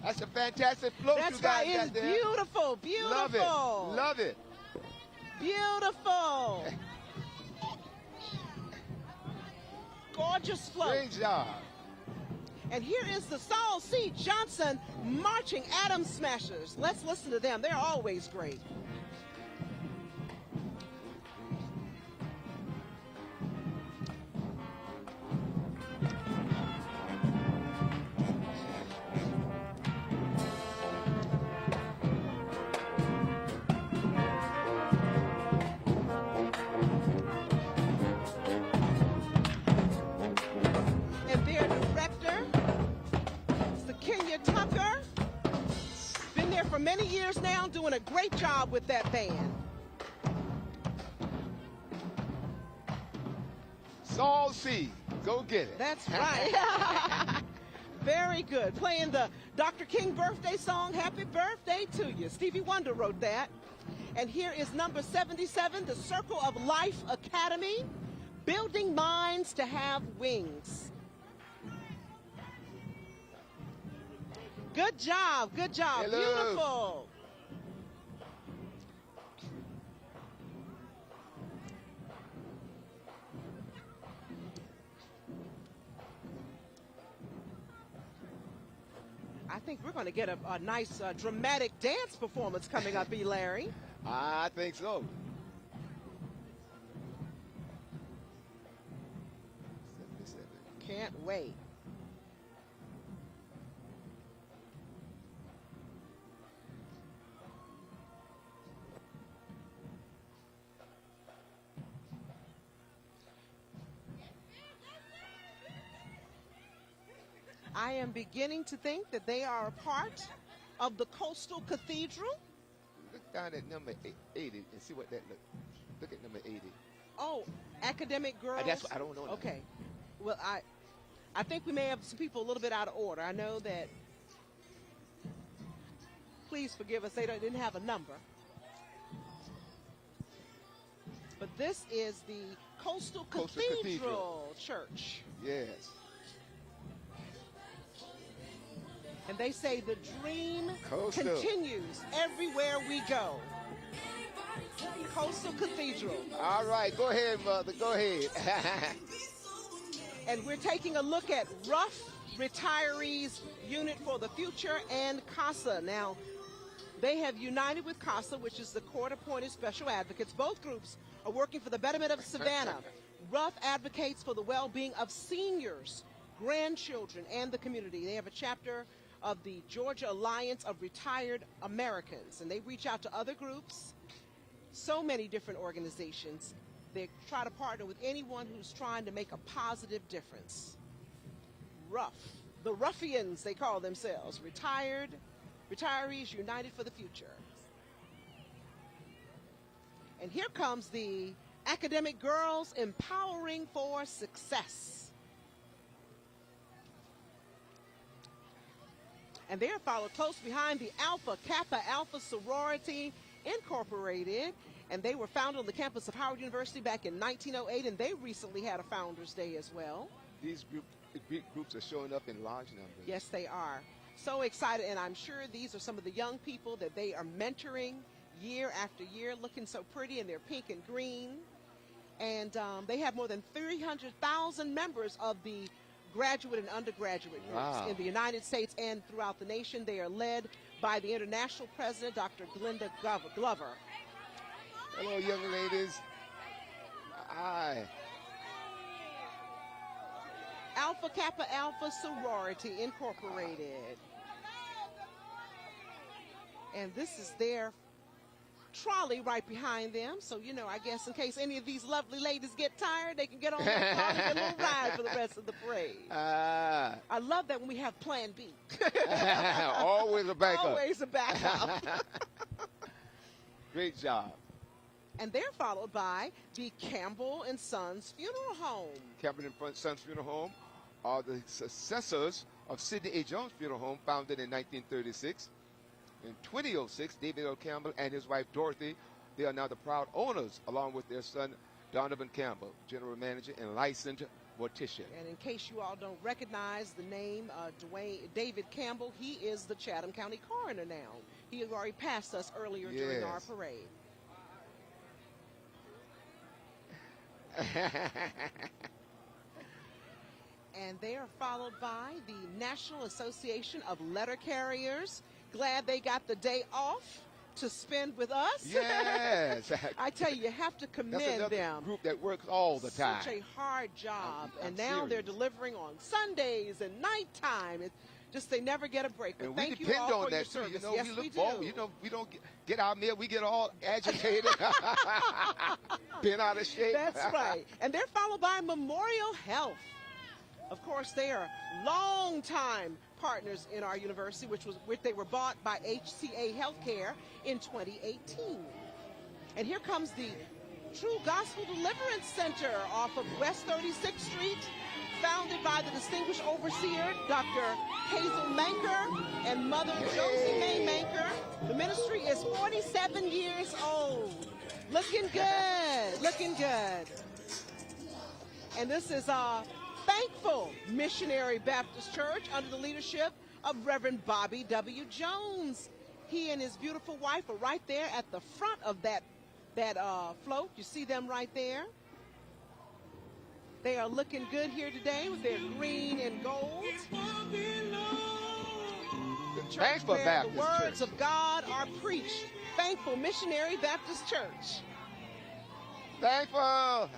That's a fantastic float That's you guys right. It's got there. beautiful. Beautiful. Love it. Love it. Beautiful. Gorgeous float. Great job. And here is the Saul C. Johnson Marching Atom Smashers. Let's listen to them. They're always great. And their director, Mr. Kenya Tucker, been there for many years now, doing a great job with that band. Saul C. Go get it. That's right. Very good. Playing the Dr. King birthday song, Happy Birthday to You. Stevie Wonder wrote that. And here is number 77, the Circle of Life Academy, Building Minds to Have Wings. Good job. Good job. Hello. Beautiful. I think we're going to get a nice dramatic dance performance coming up, E. Larry. I think so. 77. Can't wait. I am beginning to think that they are a part of the Coastal Cathedral. Look down at number 80 and see what that looks. Look at number 80. Oh, academic girls. That's what I don't know. Okay. Well, I think we may have some people a little bit out of order. I know that. Please forgive us. They didn't have a number. But this is the Coastal Cathedral Church. Yes. And they say the dream Coastal continues everywhere we go. Coastal Cathedral. All right, go ahead, mother. Go ahead. And we're taking a look at Rough Retirees Unit for the Future and CASA. Now, they have united with CASA, which is the court-appointed special advocates. Both groups are working for the betterment of Savannah. Rough advocates for the well-being of seniors, grandchildren, and the community. They have a chapter of the Georgia Alliance of Retired Americans, and they reach out to other groups, so many different organizations. They try to partner with anyone who's trying to make a positive difference. Rough, the ruffians they call themselves, Retirees United for the Future. And here comes the Academic Girls Empowering for Success. And they're followed close behind the Alpha Kappa Alpha Sorority Incorporated. And they were founded on the campus of Howard University back in 1908, and they recently had a Founders Day as well. These groups are showing up in large numbers. Yes, they are. So excited, and I'm sure these are some of the young people that they are mentoring year after year, looking so pretty in their pink and green. And they have more than 300,000 members of the graduate and undergraduate groups in the United States and throughout the nation. They are led by the international president, Dr. Glenda Glover. Hello, young ladies. Hi. Alpha Kappa Alpha Sorority Incorporated. And this is their trolley right behind them. So, you know, I guess in case any of these lovely ladies get tired, they can get on that trolley and get a little ride for the rest of the parade. I love that when we have plan B. Always a backup. Always a backup. Great job. And they're followed by the Campbell and Sons Funeral Home. Campbell and Sons Funeral Home are the successors of Sidney A. Jones Funeral Home, founded in 1936. In 2006, David L. Campbell and his wife Dorothy, they are now the proud owners, along with their son Donovan Campbell, general manager and licensed mortician. And in case you all don't recognize the name, David Campbell, he is the Chatham County coroner now. He had already passed us earlier during our parade. And they are followed by the National Association of Letter Carriers. Glad they got the day off to spend with us. Yes. I tell you, you have to commend them. Group that works all the time. Such a hard job. And now serious. They're delivering on Sundays and nighttime. It's just they never get a break. But and thank we depend you all on for that your service. You know, yes, we look forward. You know, we don't get out there, we get all agitated, been out of shape. That's right. And they're followed by Memorial Health. Of course, they are long-time partners in our university, which they were bought by HCA Healthcare in 2018. And here comes the True Gospel Deliverance Center off of West 36th Street, founded by the distinguished overseer, Dr. Hazel Manker and Mother Josie May Manker. The ministry is 47 years old. Looking good, looking good. And this is Thankful Missionary Baptist Church under the leadership of Reverend Bobby W. Jones. He and his beautiful wife are right there at the front of that float. You see them right there. They are looking good here today with their green and gold. The church where the words of God are preached. Thankful Missionary Baptist Church. Thankful.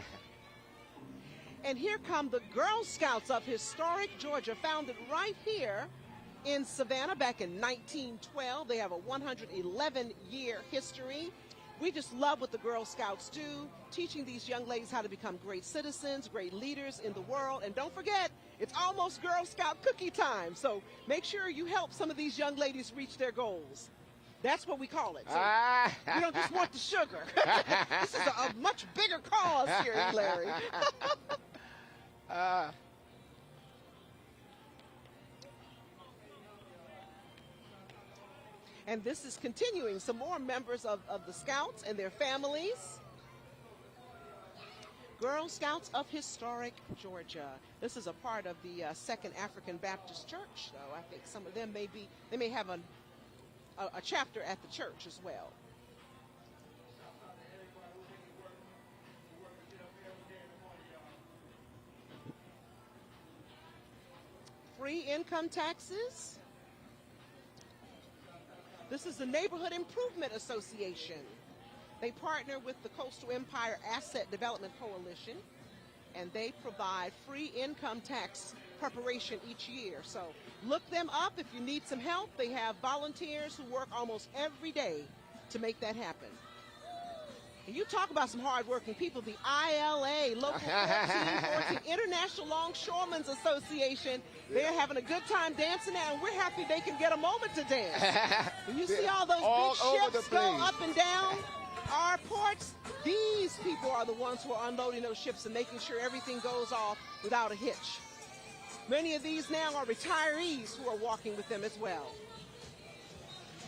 And here come the Girl Scouts of historic Georgia, founded right here in Savannah back in 1912. They have a 111-year history. We just love what the Girl Scouts do, teaching these young ladies how to become great citizens, great leaders in the world. And don't forget, it's almost Girl Scout cookie time. So make sure you help some of these young ladies reach their goals. That's what we call it. So we don't just want the sugar. This is a much bigger cause here, Larry. And this is continuing. Some more members of the Scouts and their families. Girl Scouts of historic Georgia. This is a part of the Second African Baptist Church. So I think some of them they may have a chapter at the church as well. Free income taxes. This is the Neighborhood Improvement Association. They partner with the Coastal Empire Asset Development Coalition, and they provide free income tax preparation each year. So look them up if you need some help. They have volunteers who work almost every day to make that happen. And you talk about some hardworking people. The ILA, Local 1414, International Longshoremen's Association, they're having a good time dancing now, and we're happy they can get a moment to dance. When you see all those big ships go up and down our ports, these people are the ones who are unloading those ships and making sure everything goes off without a hitch. Many of these now are retirees who are walking with them as well.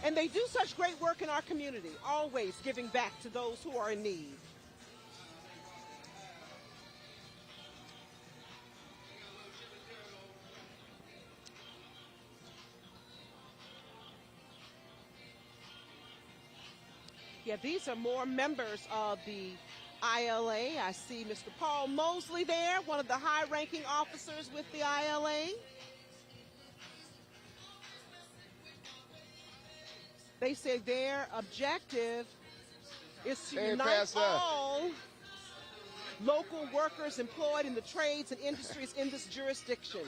And they do such great work in our community, always giving back to those who are in need. Yeah, these are more members of the ILA. I see Mr. Paul Mosley there, one of the high-ranking officers with the ILA. They say their objective is to unite all local workers employed in the trades and industries in this jurisdiction.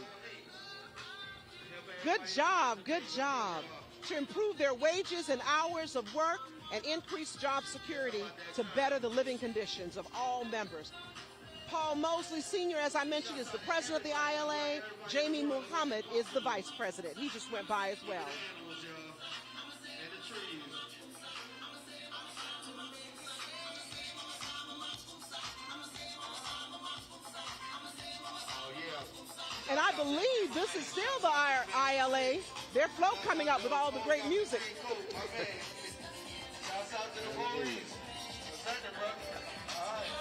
Good job, good job. to improve their wages and hours of work and increase job security to better the living conditions of all members. Paul Mosley Sr., as I mentioned, is the president of the ILA. Jamie Muhammad is the vice president. He just went by as well. And I believe this is still the ILA. Their float coming up with all the great music. Okay. Shouts out to the police. A second, bro. All right.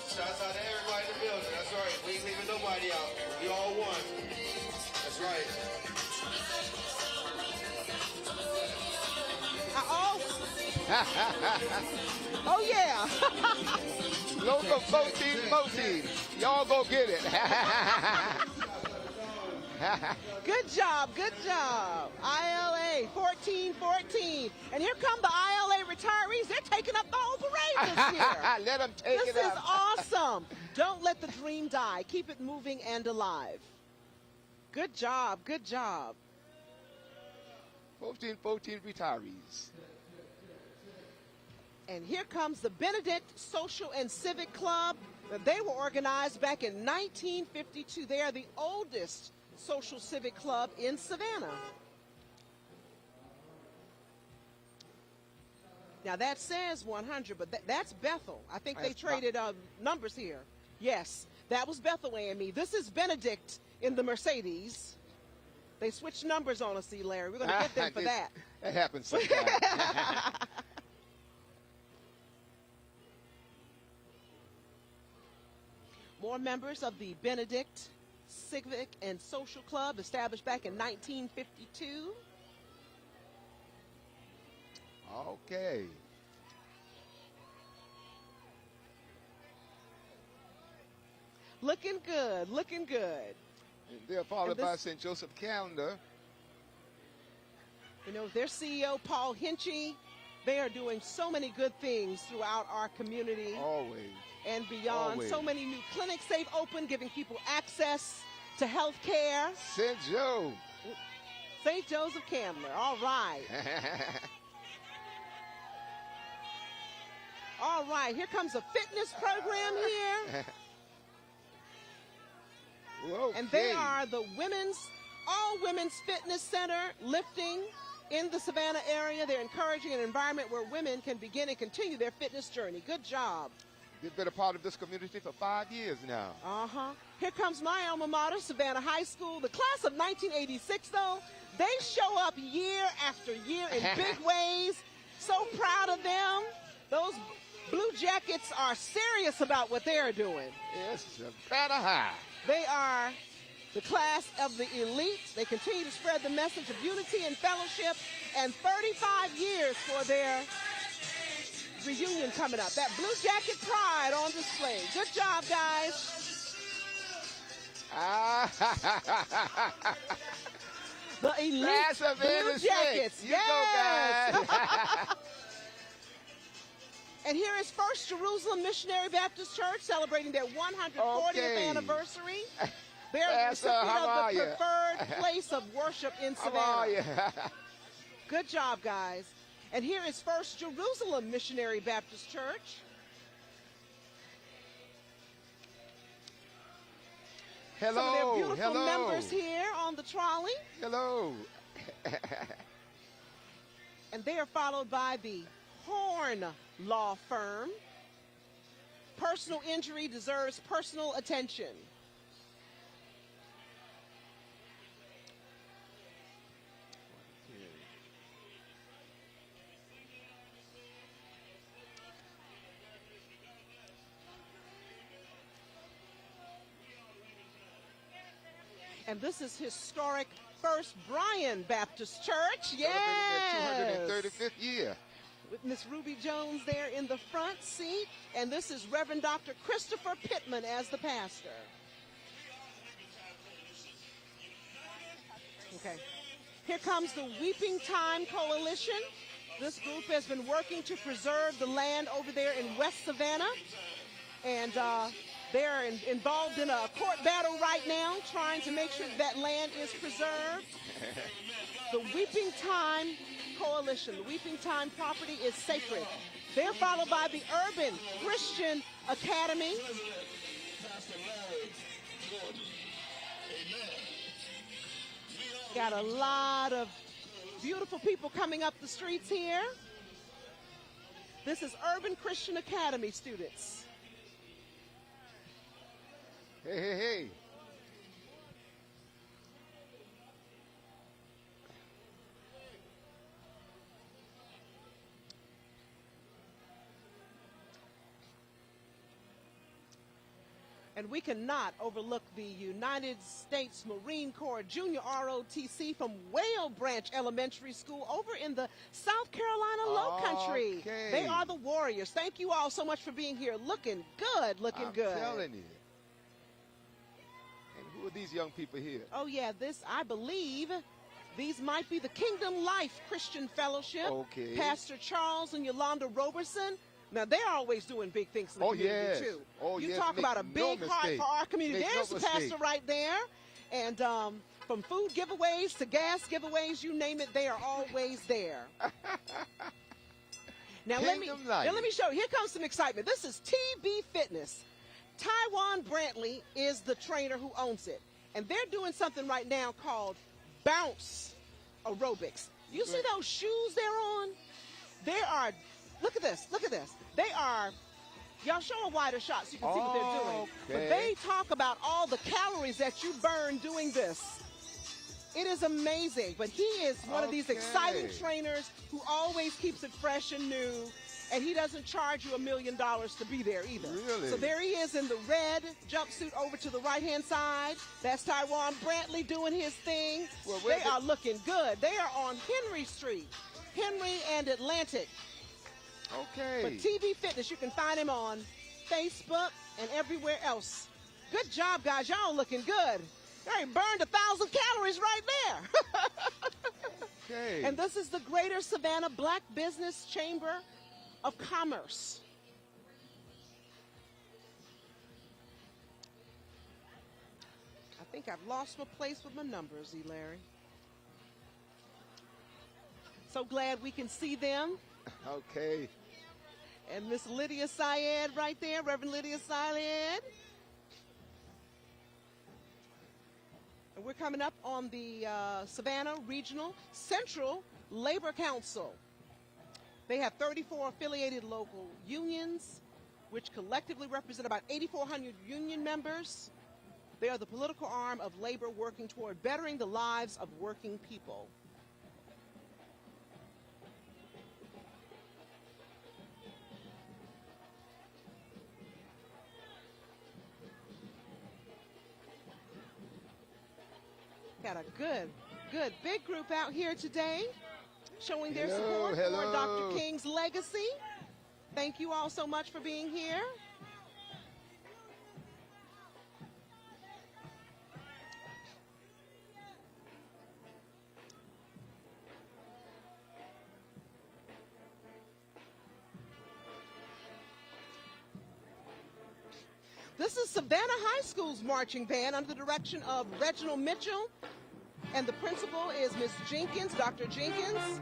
Shouts out to everybody in the building. That's right. We ain't leaving nobody out. We all one. That's right. Oh, yeah. Local protein. Y'all go get it. Good job, good job. ILA 1414. And here come the ILA retirees. They're taking up the whole parade this year. Let them take it up. This is awesome. Don't let the dream die. Keep it moving and alive. Good job, good job. 1414 retirees. And here comes the Benedict Social and Civic Club. They were organized back in 1952. They are the oldest social civic club in Savannah. Now that says 100, but that's Bethel. I think they traded numbers here. Yes, that was Bethel AME. This is Benedict in the Mercedes. They switched numbers on us, see, Larry. We're going to get them for that. That happens sometimes. More members of the Benedict Civic and Social Club, established back in 1952. Okay. Looking good, looking good. And they're followed by St. Joseph Calendar. You know, their CEO, Paul Hinchy, they are doing so many good things throughout our community. Always. And beyond. Always. So many new clinics they've opened, giving people access to health care. St. Joe. St. Joseph Candler. All right. All right. Here comes a fitness program here. Okay. And they are the all women's fitness center, lifting in the Savannah area. They're encouraging an environment where women can begin and continue their fitness journey. Good job. They've been a part of this community for 5 years now. Here comes my alma mater, Savannah High School. The class of 1986, though, they show up year after year in big ways. So proud of them. Those Blue Jackets are serious about what they are doing. Yes, Savannah High. They are the class of the elite. They continue to spread the message of unity and fellowship, and 35 years for their reunion coming up. That Blue Jacket pride on display. Good job, guys. The elite Class of Blue Jackets. You go, guys. And here is First Jerusalem Missionary Baptist Church celebrating their 140th anniversary. They're the recipient of the preferred place of worship in Savannah. Good job, guys. And here is First Jerusalem Missionary Baptist Church. Hello. Some of their beautiful members here on the trolley. Hello. And they are followed by the Horn Law Firm. Personal injury deserves personal attention. And this is historic First Bryan Baptist Church. Yes. Their 235th year. With Miss Ruby Jones there in the front seat. And this is Reverend Dr. Christopher Pittman as the pastor. Okay. Here comes the Weeping Time Coalition. This group has been working to preserve the land over there in West Savannah. And They're involved in a court battle right now, trying to make sure that land is preserved. The Weeping Time Coalition, the Weeping Time property is sacred. They're followed by the Urban Christian Academy. Got a lot of beautiful people coming up the streets here. This is Urban Christian Academy students. Hey, hey, hey. And we cannot overlook the United States Marine Corps Junior ROTC from Whale Branch Elementary School over in the South Carolina Low Country. Okay. They are the Warriors. Thank you all so much for being here. Looking good, looking good. I'm telling you. And who are these young people here? Oh, yeah, I believe, these might be the Kingdom Life Christian Fellowship. Okay. Pastor Charles and Yolanda Roberson. Now, they're always doing big things in the community, yes. too. Oh, you yes. talk Make about a no big heart mistake. for our community. Make There's no the pastor mistake. right there. And from food giveaways to gas giveaways, you name it, they are always there. Now, let me show you. Here comes some excitement. This is TB Fitness. Tywan Brantley is the trainer who owns it. And they're doing something right now called bounce aerobics. You see those shoes they're on? They are, look at this, look at this. They are, y'all show a wider shot so you can see what they're doing. But they talk about all the calories that you burn doing this. It is amazing. But he is one of these exciting trainers who always keeps it fresh and new. And he doesn't charge you $1 million to be there either. Really? So there he is in the red jumpsuit over to the right-hand side. That's Tywan Brantley doing his thing. Well, they are looking good. They are on Henry Street, Henry and Atlantic. Okay. But TV Fitness, you can find him on Facebook and everywhere else. Good job, guys. Y'all looking good. They burned 1,000 calories right there. Okay. And this is the Greater Savannah Black Business Chamber of Commerce. I think I've lost my place with my numbers, E. Larry. So glad we can see them. Okay. And Miss Lydia Syed right there, Reverend Lydia Syed. And we're coming up on the Savannah Regional Central Labor Council. They have 34 affiliated local unions, which collectively represent about 8,400 union members. They are the political arm of labor working toward bettering the lives of working people. Got a good big group out here today showing their support for Dr. King's legacy. Thank you all so much for being here. This is Savannah High School's marching band under the direction of Reginald Mitchell. And the principal is Miss Jenkins, Dr. Jenkins.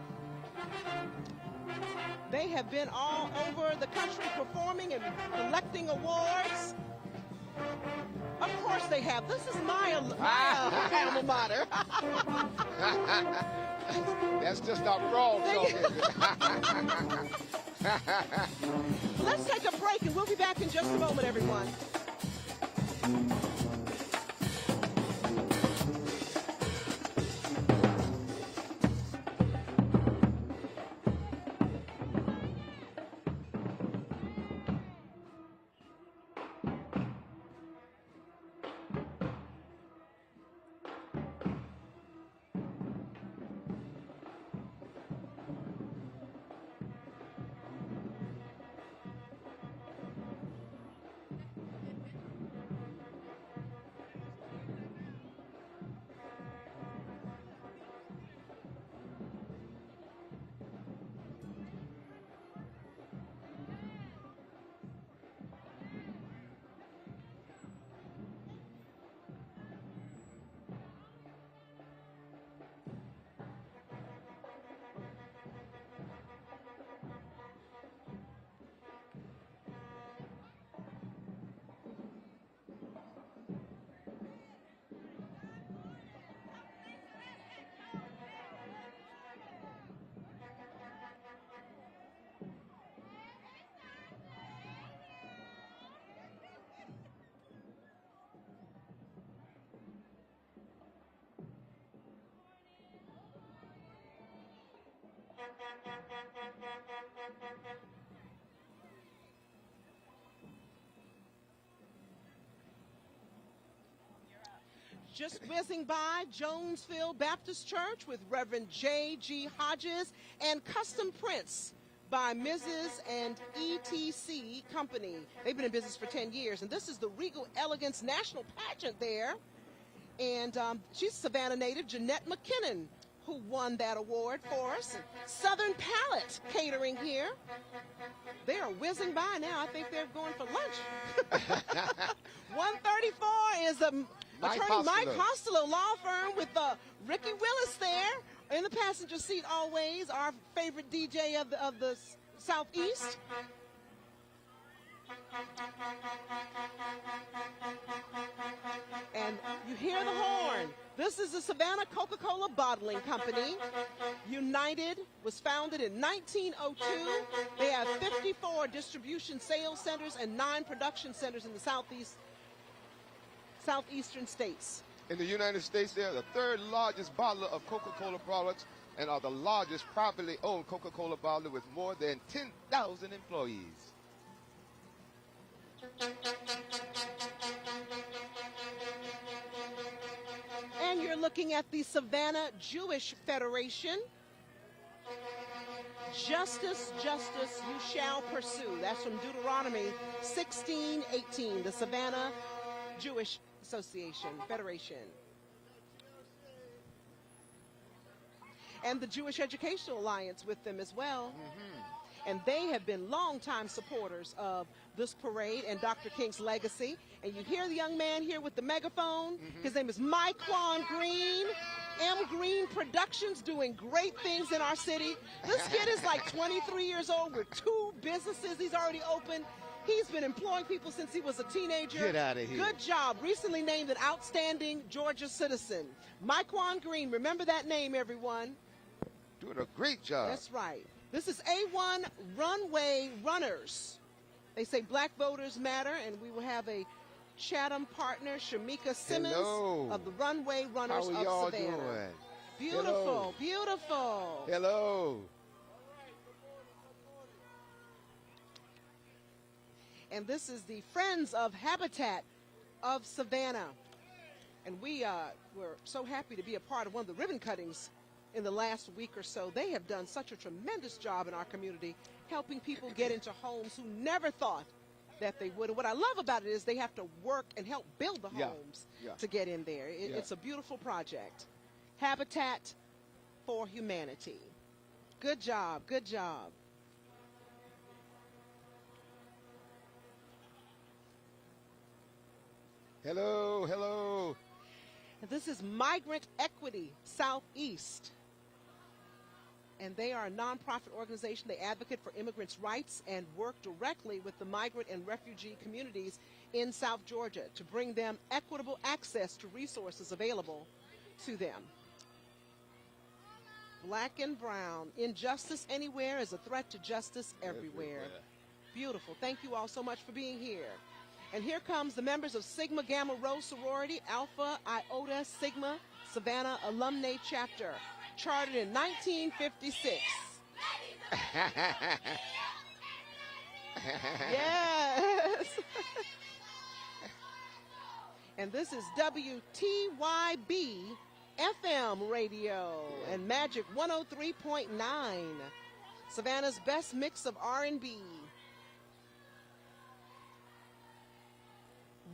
They have been all over the country performing and collecting awards. Of course they have. This is my alma mater. That's just our broad talking. Let's take a break and we'll be back in just a moment, everyone. Just whizzing by Jonesville Baptist Church with Reverend J.G. Hodges and custom prints by Mrs. and ETC Company. They've been in business for 10 years, and this is the Regal Elegance National Pageant there. And she's Savannah native Jeanette McKinnon, who won that award for us. Southern Palette Catering here. They are whizzing by now. I think they're going for lunch. 134 is attorney Mike Costello law firm with Ricky Willis there in the passenger seat always, our favorite DJ of the Southeast. And you hear the horn. This is the Savannah Coca-Cola Bottling Company. United was founded in 1902. They have 54 distribution sales centers and 9 production centers in the southeastern states. In the United States, they are the 3rd largest bottler of Coca-Cola products and are the largest privately owned Coca-Cola bottler with more than 10,000 employees. And you're looking at the Savannah Jewish Federation. Justice, justice, you shall pursue. That's from Deuteronomy 16:18, the Savannah Jewish Association, Federation. And the Jewish Educational Alliance with them as well. And they have been longtime supporters of this parade and Dr. King's legacy. And you hear the young man here with the megaphone. His name is Myquan Green. M. Green Productions, doing great things in our city. This kid is like 23 years old with 2 businesses he's already opened. He's been employing people since he was a teenager. Get out of here. Good job. Recently named an outstanding Georgia citizen. Myquan Green. Remember that name, everyone. Doing a great job. That's right. This is A1 Runway Runners. They say black voters matter, and we will have a Chatham partner, Shamika Simmons of the Runway Runners of y'all Savannah. Doing? Beautiful, Hello. beautiful. Hello. And this is the Friends of Habitat of Savannah. And we were so happy to be a part of one of the ribbon cuttings in the last week or so. They have done such a tremendous job in our community, helping people get into homes who never thought that they would. And what I love about it is they have to work and help build the homes to get in there. It's a beautiful project. Habitat for Humanity. Good job, good job. Hello, hello. And this is Migrant Equity Southeast. And they are a nonprofit organization. They advocate for immigrants' rights and work directly with the migrant and refugee communities in South Georgia to bring them equitable access to resources available to them. Black and brown. Injustice anywhere is a threat to justice everywhere. Beautiful. Thank you all so much for being here. And here comes the members of Sigma Gamma Rho Sorority, Alpha Iota Sigma Savannah Alumni Chapter, chartered in 1956. Yes. And this is WTYB FM radio and Magic 103.9, Savannah's best mix of R&B.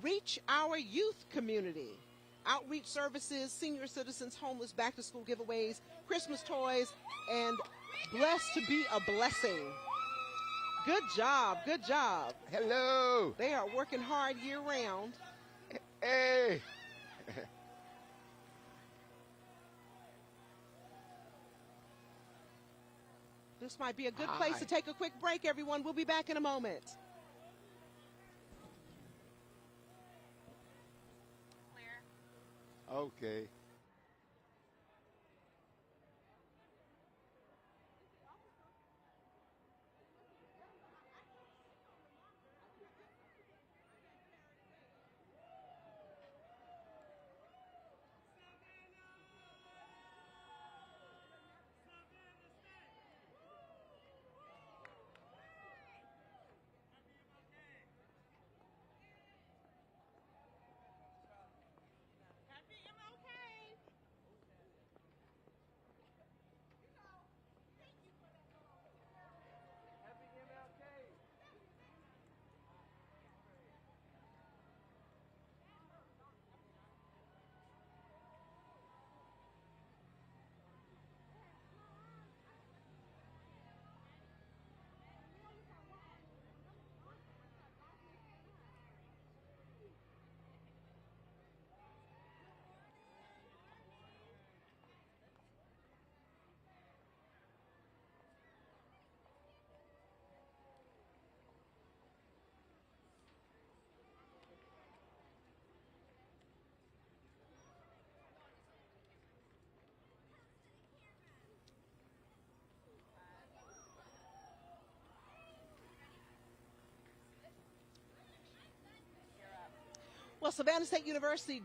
Reach our youth community. Outreach services, senior citizens, homeless, back-to-school giveaways, Christmas toys, and blessed to be a blessing. Good job, good job. Hello. They are working hard year-round. Hey. This might be a good place to take a quick break, everyone. We'll be back in a moment. Okay. Well, Savannah State University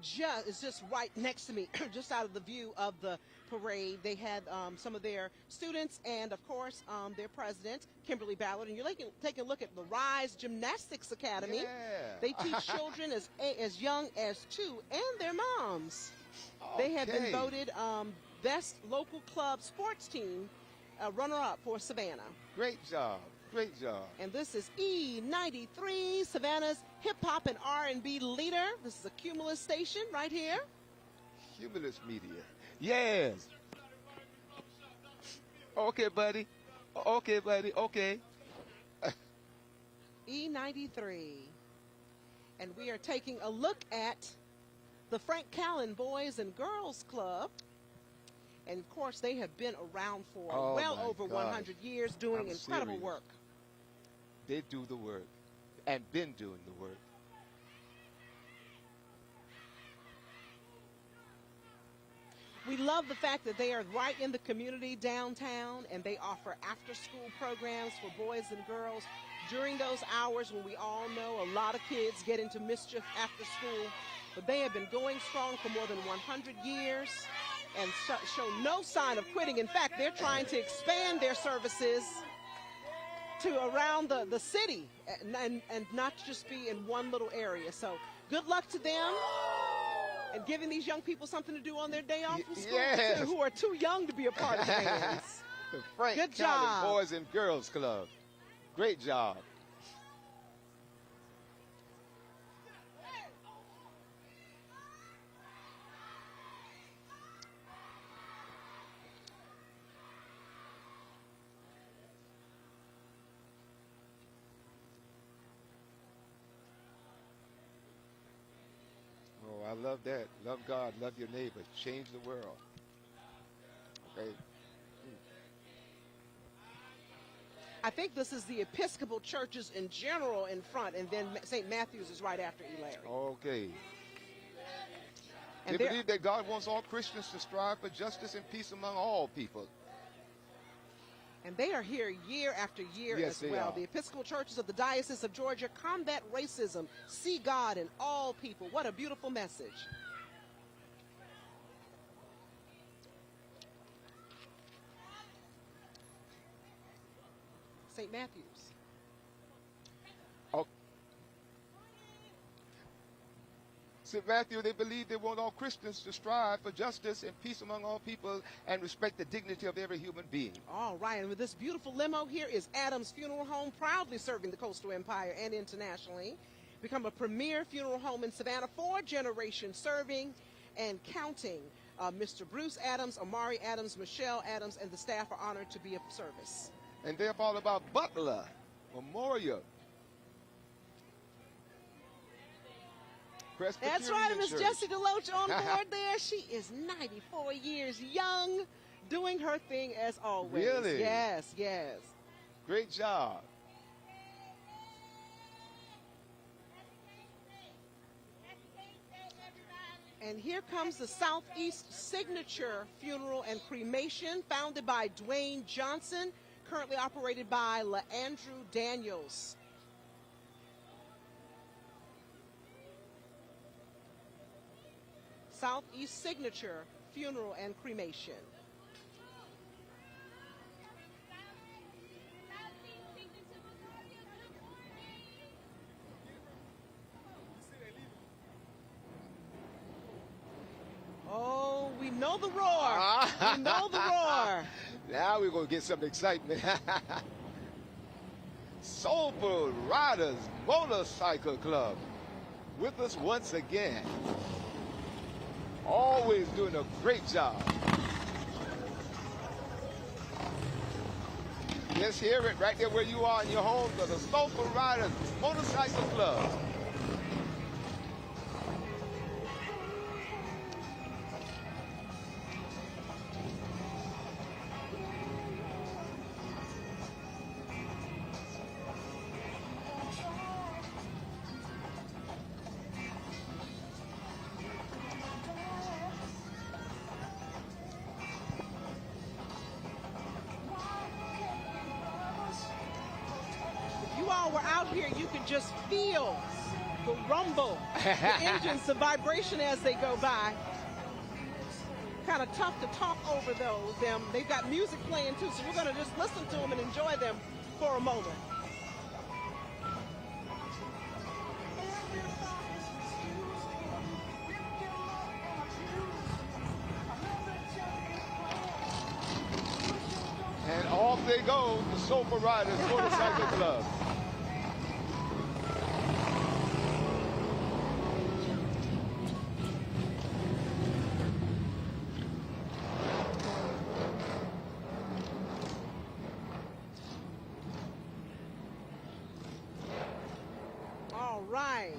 is just right next to me, just out of the view of the parade. They had some of their students and, of course, their president, Kimberly Ballard. And you're taking a look at the Rise Gymnastics Academy. Yeah. They teach children as young as 2 and their moms. Okay. They have been voted best local club sports team runner-up for Savannah. Great job. Great job. And this is E93, Savannah's hip-hop and R&B leader. This is a Cumulus station right here. Cumulus Media. Yes. Okay, buddy. Okay, buddy. Okay. E93. And we are taking a look at the Frank Callen Boys and Girls Club. And, of course, they have been around for well over 100 years doing incredible work. They do the work and been doing the work. We love the fact that they are right in the community downtown, and they offer after-school programs for boys and girls during those hours when we all know a lot of kids get into mischief after school. But they have been going strong for more than 100 years and show no sign of quitting. In fact, they're trying to expand their services to around the city and not just be in one little area. So good luck to them and giving these young people something to do on their day off from school, yes, who are too young to be a part of the bands. The Frank Good Callen job. Boys and Girls Club. Great job. Oh, I love that. Love God, love your neighbor, change the world. Okay. I think this is the Episcopal churches in general in front, and then St. Matthew's is right after Larry. Okay. And they believe that God wants all Christians to strive for justice and peace among all people. And they are here year after year Yes, as well. The Episcopal churches of the Diocese of Georgia combat racism, see God in all people. What a beautiful message. St. Matthew's. Oh. St. Matthew, they believe they want all Christians to strive for justice and peace among all people and respect the dignity of every human being. All right, and with this beautiful limo here is Adams Funeral Home, proudly serving the Coastal Empire and internationally. Become a premier funeral home in Savannah, 4 generations serving and counting. Mr. Bruce Adams, Amari Adams, Michelle Adams, and the staff are honored to be of service. And they're all about Butler Memorial. That's right, Miss Jessie DeLoach on board there. She is 94 years young, doing her thing as always. Really? Yes, yes. Great job. And here comes the Southeast Signature Funeral and Cremation, founded by Dwayne Johnson, currently operated by LaAndrew Daniels. Southeast Signature Funeral and Cremation. Oh, we know the roar. We know the roar. Now we're going to get some excitement. Soulful Riders Motorcycle Club with us once again. Always doing a great job. Let's hear it right there where you are in your home for the Soulful Riders Motorcycle Club. Were out here, you could just feel the rumble, the engines, the vibration as they go by. Kind of tough to talk over them. They've got music playing too, so we're going to just listen to them and enjoy them for a moment. And off they go, the Sofa Riders Motorcycle Club. All right.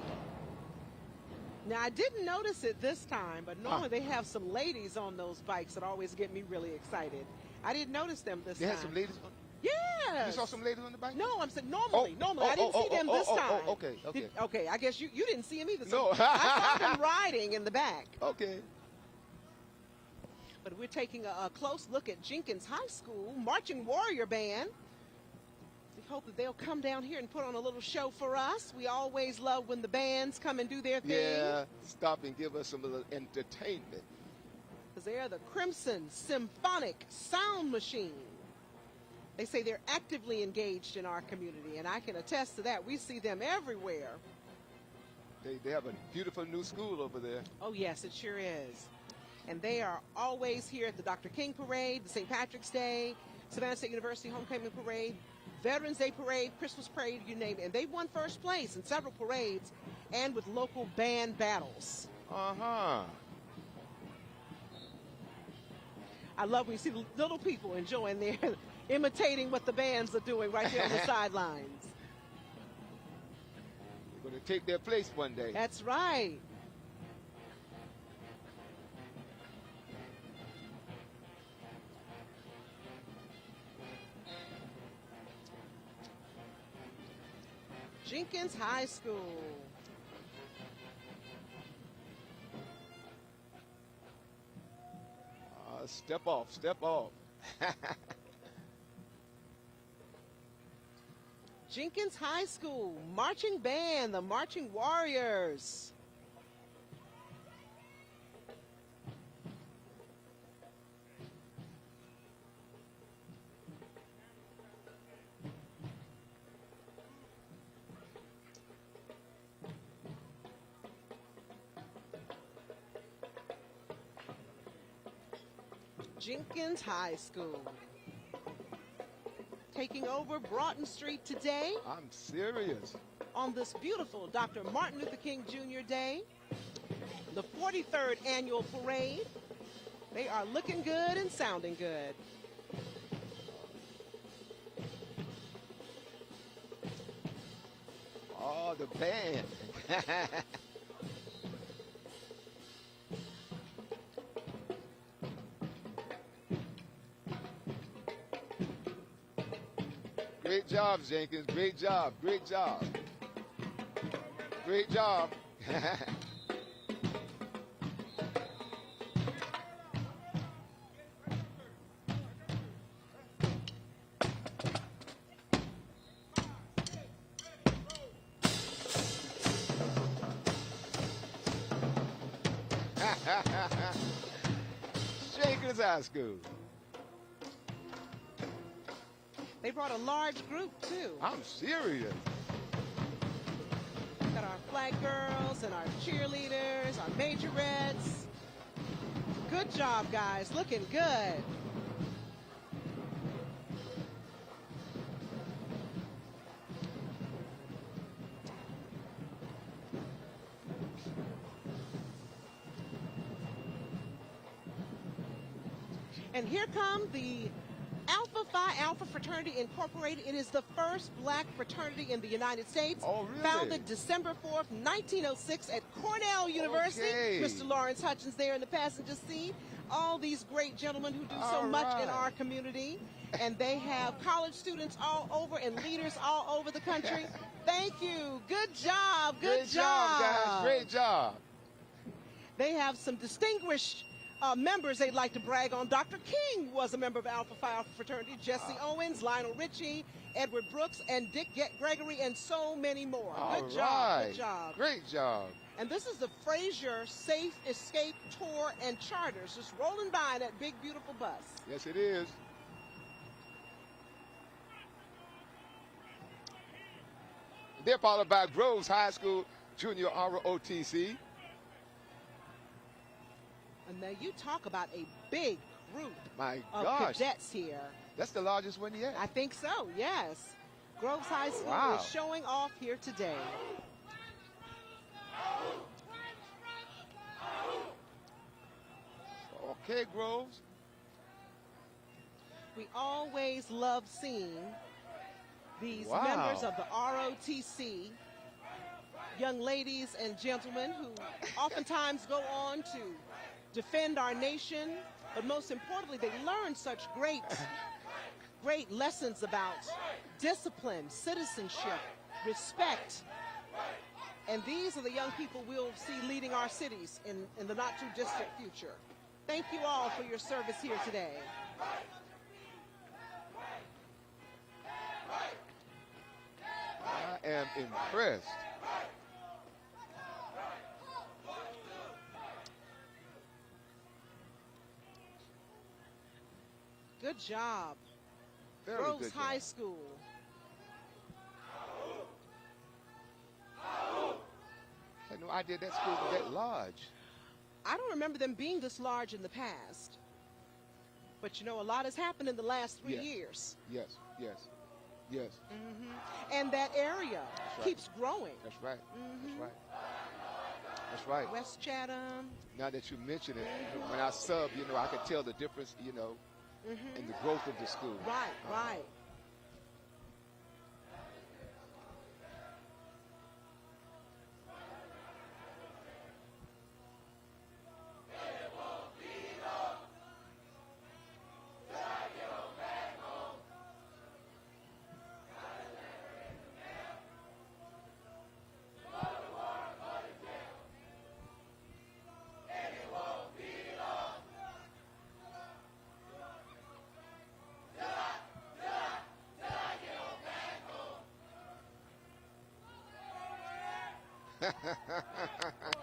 Now, I didn't notice it this time, but normally they have some ladies on those bikes that always get me really excited. I didn't notice them this They time. had some ladies on. Yes. You saw some ladies on the bike? No, I'm saying normally. I didn't see them this time. Okay. Okay, I guess you didn't see them either. No. I saw them riding in the back. Okay. But we're taking a close look at Jenkins High School Marching Warrior Band. We hope that they'll come down here and put on a little show for us. We always love when the bands come and do their thing. Yeah, stop and give us some little entertainment. Because they are the Crimson Symphonic Sound Machine. They say they're actively engaged in our community, and I can attest to that. We see them everywhere. They have a beautiful new school over there. Oh, yes, it sure is. And they are always here at the Dr. King Parade, the St. Patrick's Day, Savannah State University Homecoming Parade, Veterans Day Parade, Christmas Parade, you name it. And they won first place in several parades and with local band battles. Uh-huh. I love when you see the little people enjoying their, imitating what the bands are doing right there on the sidelines. We're going to take their place one day. That's right. Jenkins High School. Step off, step off. Jenkins High School marching band, the Marching Warriors. Jenkins High School. Taking over Broughton Street today I'm serious. on this beautiful Dr. Martin Luther King Jr. Day, the 43rd annual parade. They are looking good and sounding good. Oh, the band. Great job, Jenkins. Great job. Great job. Great job. Jenkins High School. They brought a large group, too. I'm serious. Got our flag girls and our cheerleaders, our majorettes. Good job, guys. Looking good. And here come the Alpha Phi Alpha Fraternity Incorporated. It is the first black fraternity in the United States. Oh, really? Founded December 4th, 1906 at Cornell University. Okay. Mr. Lawrence Hutchins there in the passenger seat. All these great gentlemen who do so All much in right. our community. And they have college students all over and leaders all over the country. Thank you. Good job. Good Great job, guys. Great job. They have some distinguished members they'd like to brag on. Dr. King was a member of Alpha Phi Alpha fraternity. Jesse Owens, Lionel Richie, Edward Brooks, and Dick Gregory, and so many more. Good job. Good job. Great job. And this is the Frazier Safe Escape Tour and Charters, just rolling by that big, beautiful bus. Yes, it is. They're followed by Groves High School Junior ROTC. And now you talk about a big group of cadets here. That's the largest one yet. I think so, yes. Groves High School is showing off here today. Okay, Groves. We always love seeing these members of the ROTC, young ladies and gentlemen who oftentimes go on to defend our nation, but most importantly, they learn such great lessons about discipline, citizenship, respect. And these are the young people we'll see leading our cities in the not too distant future. Thank you all for your service here today. I am impressed. Good job. Very Groves good High job. School. I had no idea that school was that large. I don't remember them being this large in the past. But you know, a lot has happened in the last 3 years. Yes. And that area keeps growing. That's right. That's right. West Chatham. Now that you mention it, when I sub, I could tell the difference, in the growth of the school. Right.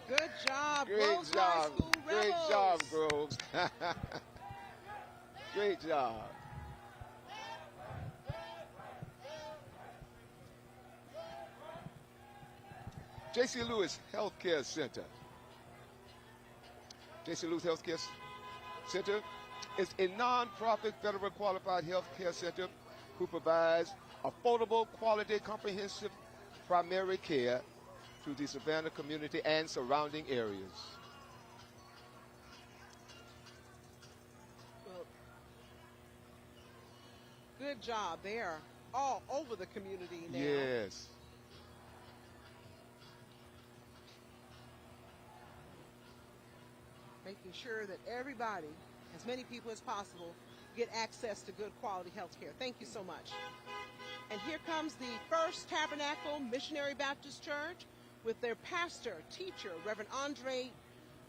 Good job, Groves High School Rebels. Great job, Groves. Great job. J.C. Lewis Healthcare Center. J.C. Lewis Healthcare Center is a non-profit federal qualified healthcare center who provides affordable, quality, comprehensive primary care to the Savannah community and surrounding areas. Well, good job. They are all over the community now. Yes. Making sure that everybody, as many people as possible, get access to good quality health care. Thank you so much. And here comes the First Tabernacle Missionary Baptist Church with their pastor, teacher, Reverend Andre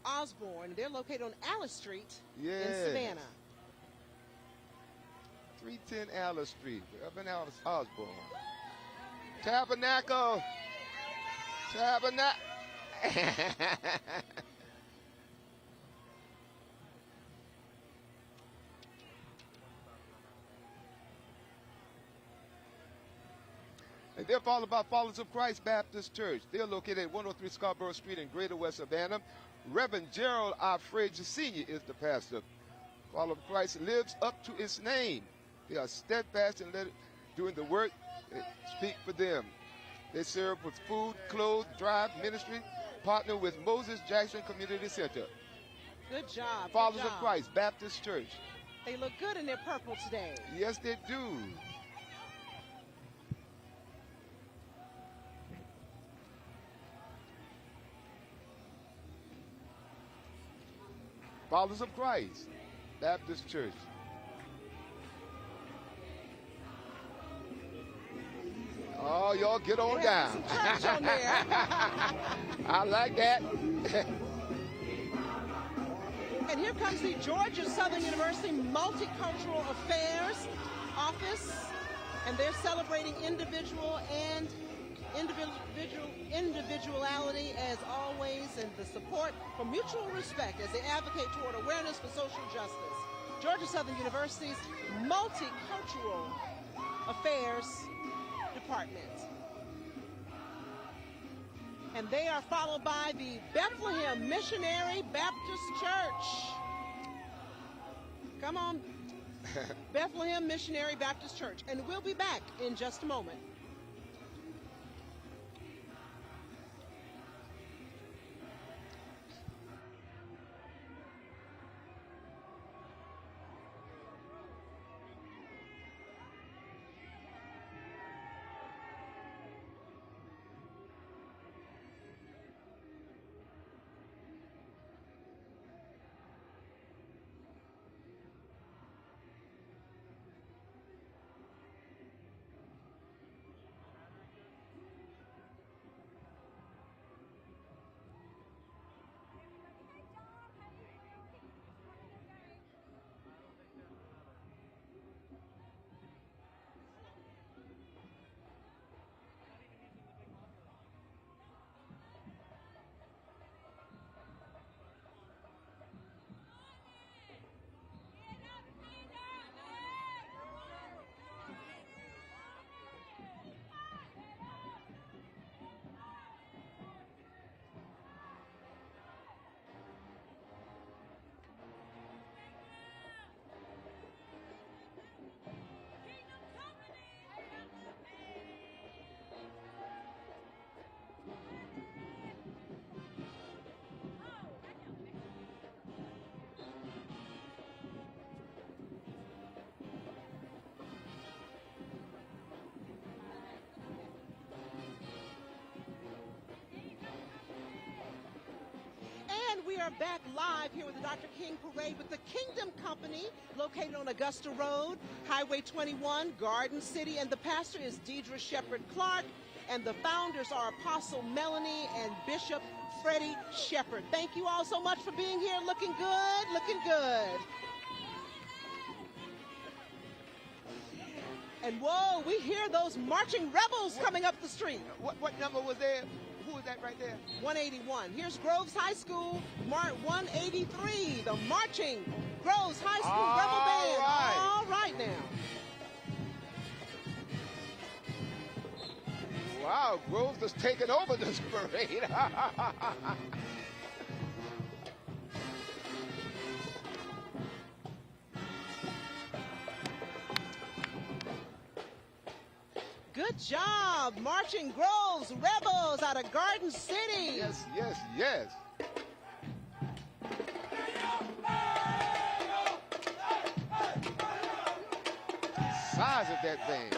Osborne. They're located on Alice Street in Savannah. 310 Alice Street, Reverend Alice Osborne. Tabernacle. And they're followed by Followers of Christ Baptist Church. They're located at 103 Scarborough Street in Greater West Savannah. Reverend Gerald Alfred Sr. is the pastor. Follower of Christ lives up to its name. They are steadfast in doing the work that speak for them. They serve with food, clothes, drive ministry, partner with Moses Jackson Community Center. Good job. Followers of Christ Baptist Church. They look good in their purple today. Yes, they do. Followers of Christ Baptist Church. Oh, y'all get on down. Church on there. I like that. And here comes the Georgia Southern University Multicultural Affairs Office, and they're celebrating individual and individuality as always, and the support for mutual respect as they advocate toward awareness for social justice. Georgia Southern University's Multicultural Affairs Department. And they are followed by the Bethlehem Missionary Baptist Church. Come on, Bethlehem Missionary Baptist Church. And we'll be back in just a moment. We are back live here with the Dr. King Parade with the Kingdom Company, located on Augusta Road, Highway 21, Garden City, and the pastor is Deidre Shepherd Clark, and the founders are Apostle Melanie and Bishop Freddie Shepherd. Thank you all so much for being here. Looking good, looking good. And whoa, we hear those marching rebels coming up the street. What number was there? Who is that right there? 181. Here's Groves High School, 183, the marching Groves High School Rebel Band. Right. All right now. Wow, Groves has taken over this parade. Good job, marching Groves Rebels out of Garden City. Yes, yes, yes. Size of that thing.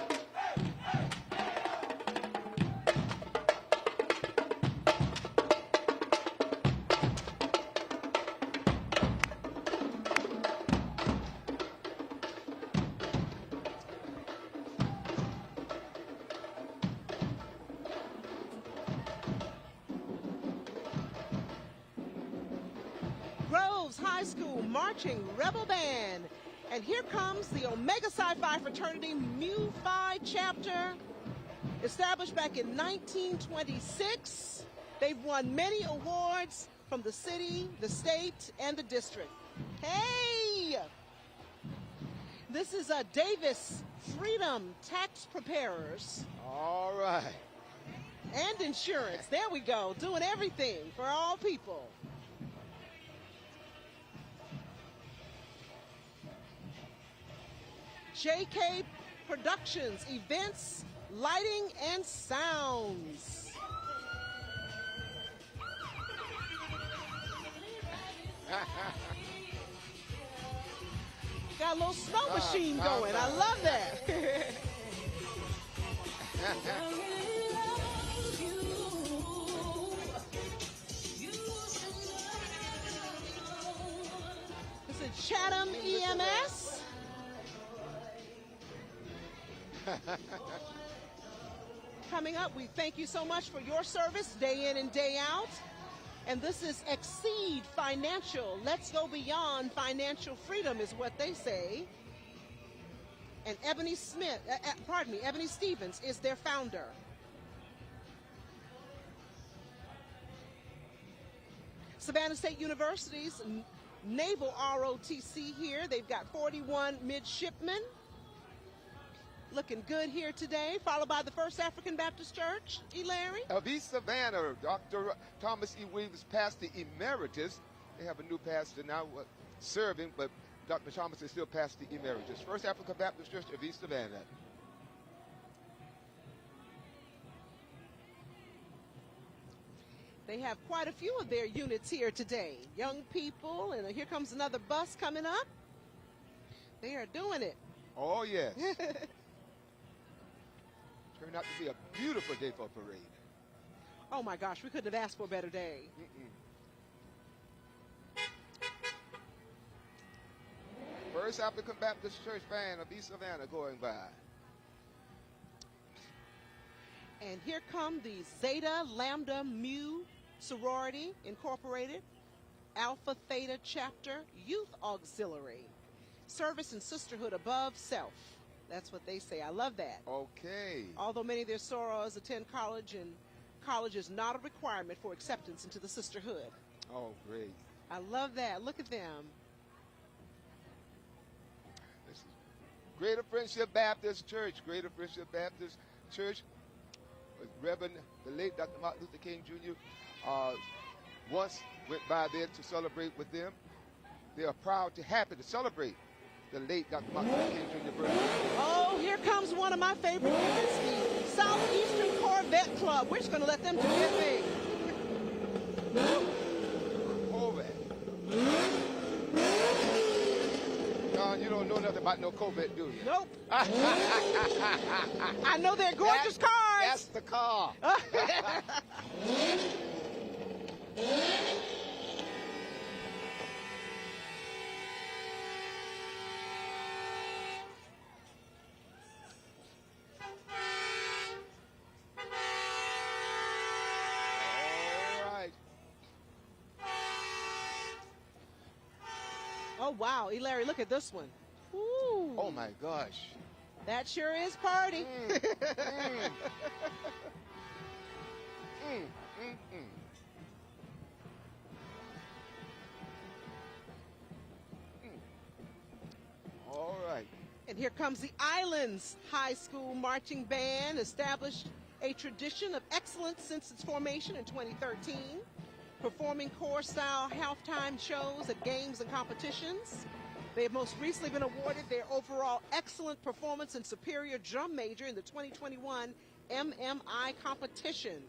Groves High School Marching Rebel Band. And here comes the Omega Psi Phi Fraternity Mu Phi chapter, established back in 1926. They've won many awards from the city, the state, and the district. Hey! This is a Davis Freedom Tax Preparers. All right. And insurance. There we go. Doing everything for all people. JK Productions, events, lighting, and sounds. Got a little snow machine going. I love that. This is Chatham EMS. Coming up, we thank you so much for your service day in and day out. And this is Exceed Financial. Let's go beyond financial freedom is what they say. And Ebony Stevens is their founder. Savannah State University's Naval ROTC here. They've got 41 midshipmen. Looking good here today, followed by the First African Baptist Church. Larry? Of East Savannah, Dr. Thomas E. Williams, pastor emeritus. They have a new pastor now serving, but Dr. Thomas is still pastor emeritus. First African Baptist Church of East Savannah. They have quite a few of their units here today. Young people, and here comes another bus coming up. They are doing it. Oh, yes. Turned out to be a beautiful day for a parade. Oh, my gosh, we couldn't have asked for a better day. First African Baptist Church band of East Savannah going by. And here come the Zeta Lambda Mu Sorority Incorporated, Alpha Theta Chapter Youth Auxiliary. Service and sisterhood above self. That's what they say. I love that. Okay. Although many of their sorors attend college, and college is not a requirement for acceptance into the sisterhood. Oh, great. I love that. Look at them. This is Greater Friendship Baptist Church. Greater Friendship Baptist Church. With Reverend, the late Dr. Martin Luther King Jr. Once went by there to celebrate with them. They are proud to happy to celebrate the late Dr. Martin Luther King Jr. birthday. Oh, here comes one of my favorite units, the Southeastern Corvette Club. We're just going to let them do their thing. Corvette. John, you don't know nothing about no Corvette, do you? Nope. I know they're gorgeous cars. That's the car. Oh, wow. Larry, look at this one. Ooh. Oh, my gosh. That sure is party. All right. And here comes the Islands High School Marching Band, established a tradition of excellence since its formation in 2013. Performing corps-style halftime shows at games and competitions. They have most recently been awarded their overall excellent performance and superior drum major in the 2021 MMI competition.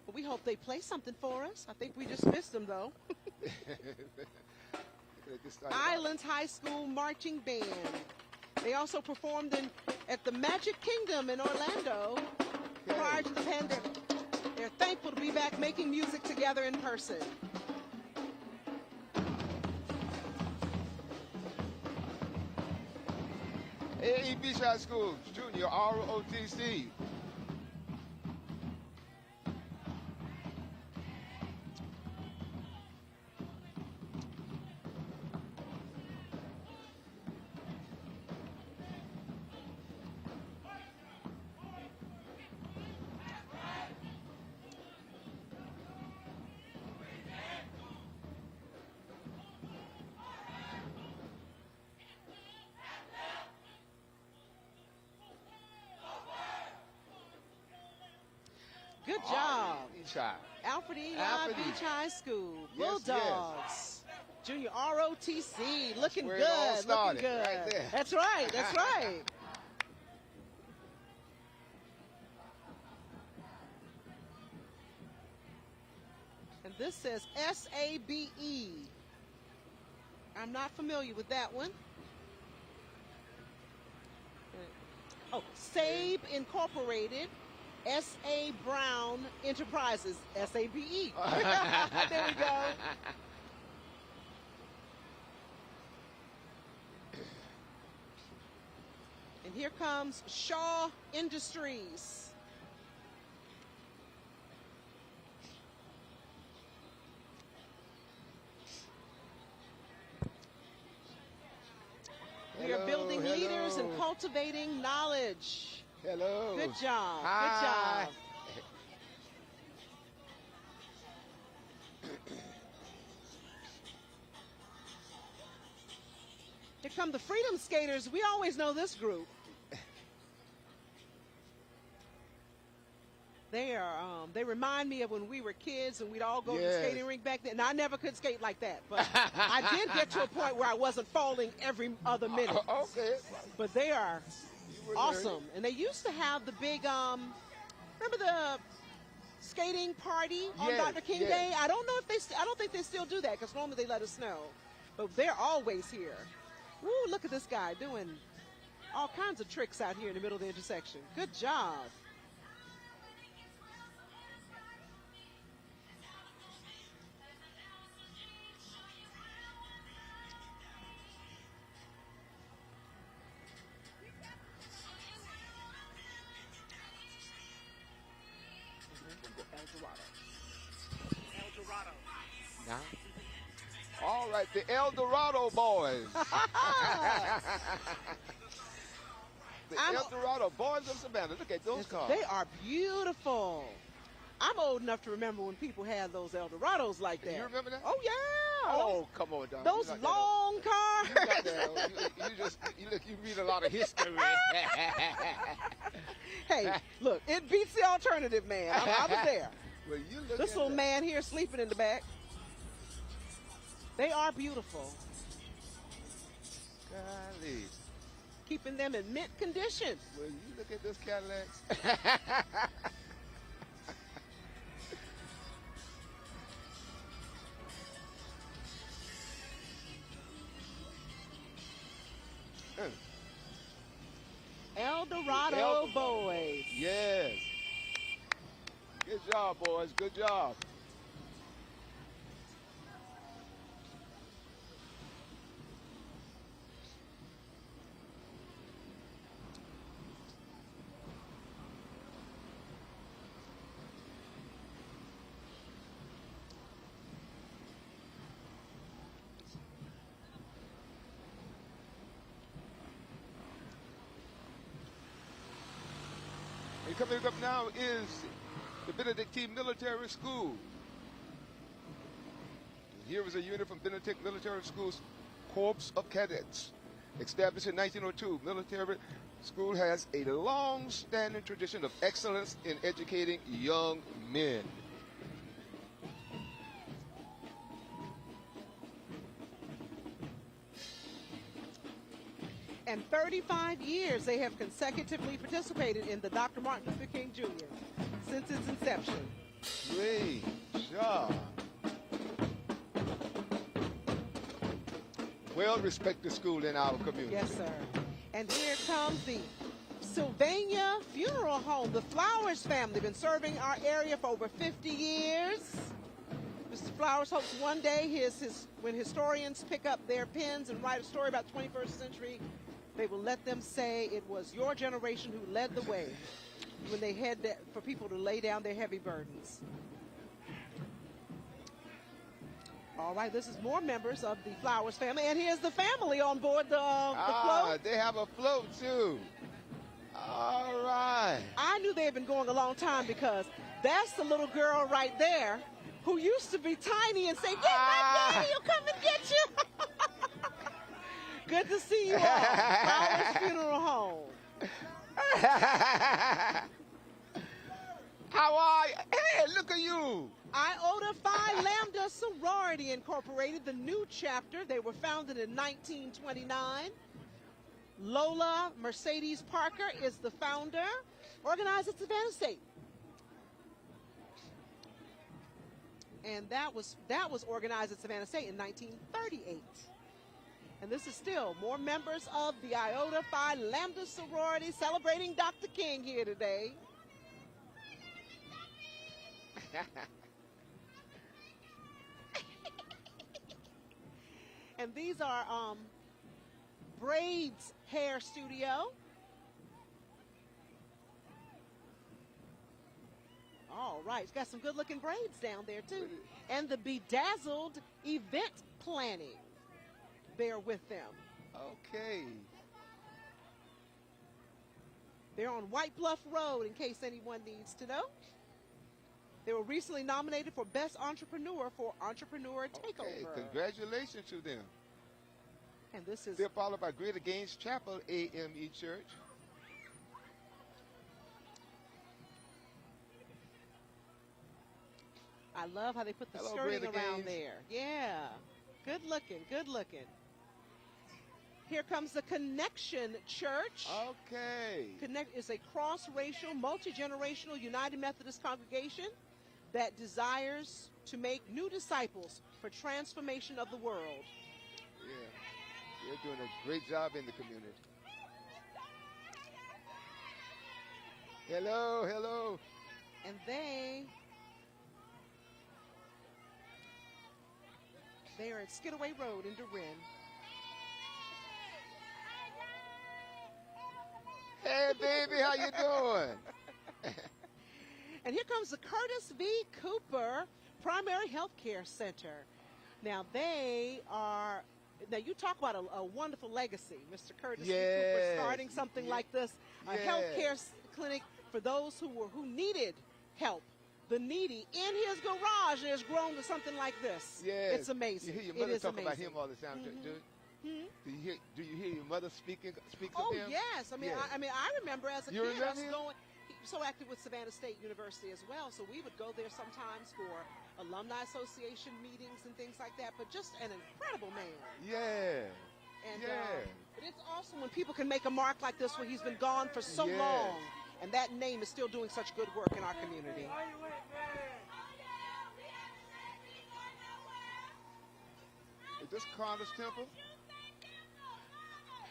But we hope they play something for us. I think we just missed them, though. Islands High School Marching Band. They also performed at the Magic Kingdom in Orlando prior to the pandemic. They're thankful to be back making music together in person. AE Beach High School Junior ROTC. Good job. Alfred E. Alfred E. Beach High School. Yes, Bulldogs. Junior ROTC. Looking where good. it all started, Looking good. right there. That's right. That's right. And this says SABE. I'm not familiar with that one. Oh, SABE Incorporated. S.A. Brown Enterprises, S-A-B-E. There we go. And here comes Shaw Industries. leaders in cultivating knowledge. Hello. Good job. Hi. Good job. Here come the Freedom Skaters. We always know this group. They remind me of when we were kids and we'd all go to the skating rink back then. And I never could skate like that, but I did get to a point where I wasn't falling every other minute. Okay. But they are awesome. And they used to have the big, remember the skating party on Dr. King Day? I don't know if I don't think they still do that because normally they let us know. But they're always here. Woo, look at this guy doing all kinds of tricks out here in the middle of the intersection. Good job. El Dorado. Now. All right, the El Dorado boys. The El Dorado boys of Savannah. Look at those cars. They are beautiful. I'm old enough to remember when people had those El Dorados like that. You remember that? Oh, yeah. Oh, come on, Don. Those long cars. You read a lot of history. Hey, look, it beats the alternative, man. I was there. Well, you look This at little that. man here sleeping in the back. They are beautiful. Golly. Keeping them in mint condition. Well, you look at this Cadillac. El Dorado boys. Yes. Good job, boys. Good job. And coming up now is the Benedictine Military School. Here is a unit from Benedict Military School's Corps of Cadets. Established in 1902, military school has a long-standing tradition of excellence in educating young men. And 35 years they have consecutively participated in the Dr. Martin Luther King Jr. since its inception. Great job. Well-respected school in our community. Yes, sir. And here comes the Sylvania Funeral Home. The Flowers family been serving our area for over 50 years. Mr. Flowers hopes one day when historians pick up their pens and write a story about the 21st century, they will let them say it was your generation who led the way when they had for people to lay down their heavy burdens. All right, this is more members of the Flowers family, and here's the family on board the float. They have a float too. All right. I knew they had been going a long time because that's the little girl right there who used to be tiny and say, "Get my daddy, he'll come and get you." Good to see you all. Flowers Funeral Home. How are you? Hey, look at you. Iota Phi Lambda Sorority Incorporated, the new chapter. They were founded in 1929. Lola Mercedes Parker is the founder. Organized at Savannah State. And that was organized at Savannah State in 1938. And this is still more members of the Iota Phi Lambda sorority celebrating Dr. King here today. And these are Braids Hair Studio. All right, it's got some good looking braids down there too. And the Bedazzled Event Planning. There with them. Okay. They're on White Bluff Road, in case anyone needs to know. They were recently nominated for Best Entrepreneur for Entrepreneur Takeover. Okay, congratulations to them. And this is... They're followed by Greater Gaines Chapel AME Church. I love how they put the Hello, skirting Greater around Gaines. there. Yeah. Good looking, good looking. Here comes the Connection Church. Okay. Connect is a cross-racial, multi-generational United Methodist congregation that desires to make new disciples for transformation of the world. Yeah. They're doing a great job in the community. Hello, hello. And they are at Skidaway Road in Durin. Hey, baby, how you doing? And here comes the Curtis V. Cooper Primary Health Care Center. Now, you talk about a wonderful legacy, Mr. Curtis V. Cooper, starting something like this, a health care clinic for those who needed help, the needy, in his garage, and has grown to something like this. Yes. It's amazing. You hear your mother talk amazing. about him all the time, Do you hear your mother speak of him? Oh, yes. I mean, I remember as a You kid, remember us him? going. He was so active with Savannah State University as well, so we would go there sometimes for alumni association meetings and things like that. But just an incredible man. Yeah. And, yeah. But it's awesome when people can make a mark like this when he's been gone for so long, and that name is still doing such good work in our community. Is this Connor's Temple?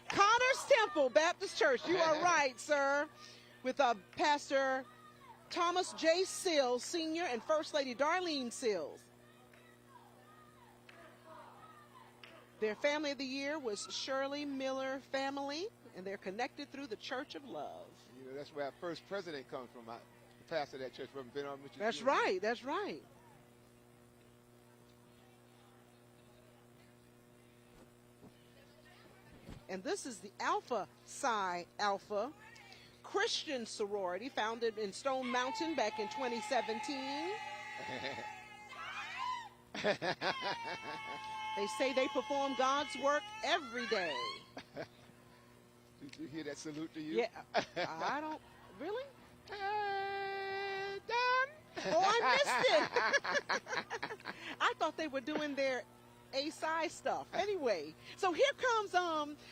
Connor's Temple Baptist Church. You are right, sir. With Pastor Thomas J. Sills, Sr., and First Lady Darlene Sills. Their family of the year was Shirley Miller family, and they're connected through the Church of Love. You know, that's where our first president comes from. The pastor of that church, Reverend Ben Armitage. That's right. That's right. And this is the Alpha Psi Alpha Christian sorority founded in Stone Mountain back in 2017. They say they perform God's work every day. Did you hear that salute to you? Yeah, I don't really. Hey, Don. Oh, I missed it. I thought they were doing their ASI stuff. Anyway, so here comes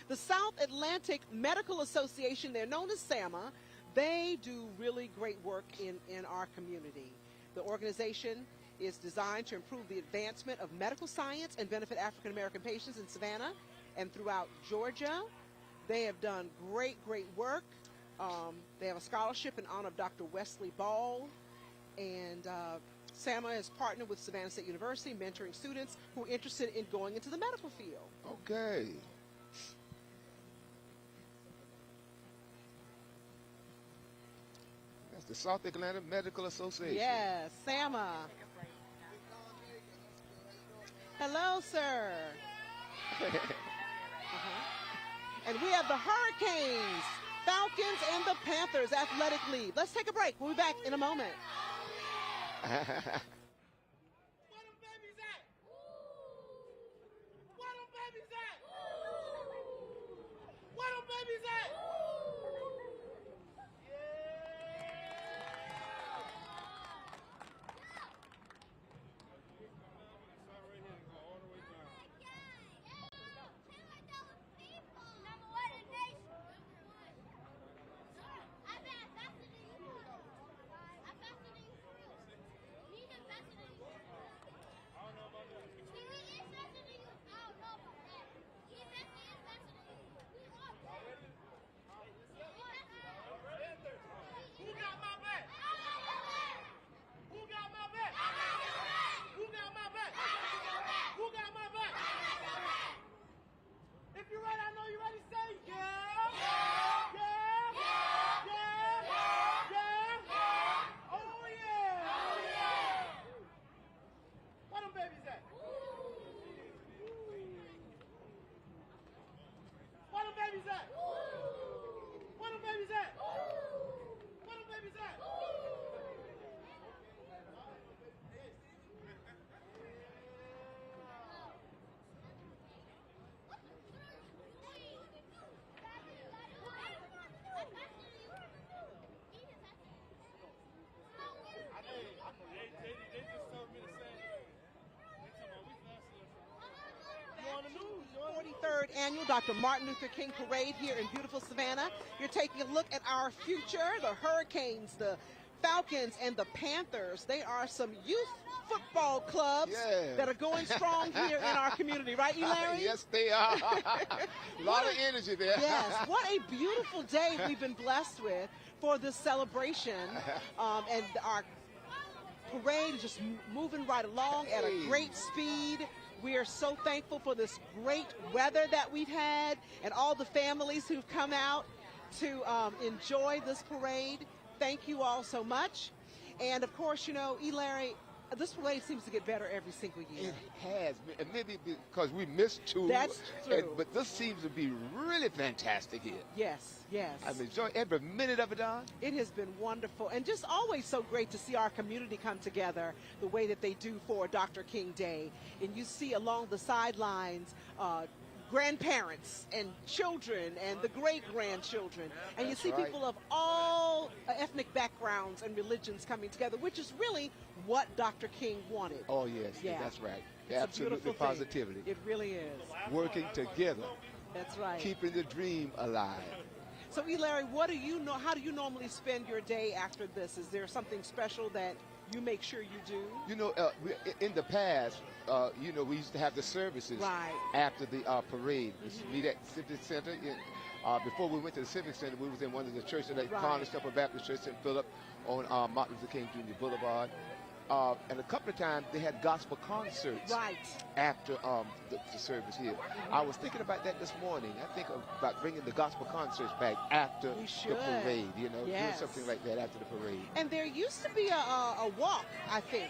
the South Atlantic Medical Association. They're known as SAMA. They do really great work in our community. The organization is designed to improve the advancement of medical science and benefit African American patients in Savannah and throughout Georgia. They have done great work. They have a scholarship in honor of Dr. Wesley Ball, and SAMA has partnered with Savannah State University, mentoring students who are interested in going into the medical field. Okay. That's the South Atlantic Medical Association. Yes, SAMA. Hello, sir. And we have the Hurricanes, Falcons, and the Panthers Athletic League. Let's take a break. We'll be back in a moment. Where them babies at? Where them babies at? Where them babies at? 43rd Annual Dr. Martin Luther King Parade here in beautiful Savannah. You're taking a look at our future, the Hurricanes, the Falcons, and the Panthers. They are some youth football clubs that are going strong here in our community, right, Larry? Yes, they are. A lot of energy there. Yes, what a beautiful day we've been blessed with for this celebration. And our parade is just moving right along at a great speed. We are so thankful for this great weather that we've had and all the families who've come out to enjoy this parade. Thank you all so much. And of course, you know, Larry, this parade seems to get better every single year. It has, and maybe because we missed two. That's true. But this seems to be really fantastic here. Yes, yes. I've enjoyed every minute of it, Don. It has been wonderful and just always so great to see our community come together the way that they do for Dr. King Day. And you see along the sidelines grandparents and children and the great-grandchildren. And you see people of all ethnic backgrounds and religions coming together, which is really what Dr. King wanted. Oh, yes, Yeah. that's right. It's Absolutely positivity. It really is. Working together. That's right. Keeping the dream alive. So, Larry, what do you know? How do you normally spend your day after this? Is there something special that you make sure you do? You know, in the past, you know, we used to have the services after the parade. We meet at Civic Center. Before we went to the Civic Center, we was in one of the churches, like Cornerstone Baptist Church in Phillip on Martin Luther King Jr. Boulevard. And a couple of times they had gospel concerts after the service here. I was thinking about that this morning. I think about bringing the gospel concerts back after the parade, you know, doing something like that after the parade. And there used to be a walk, I think.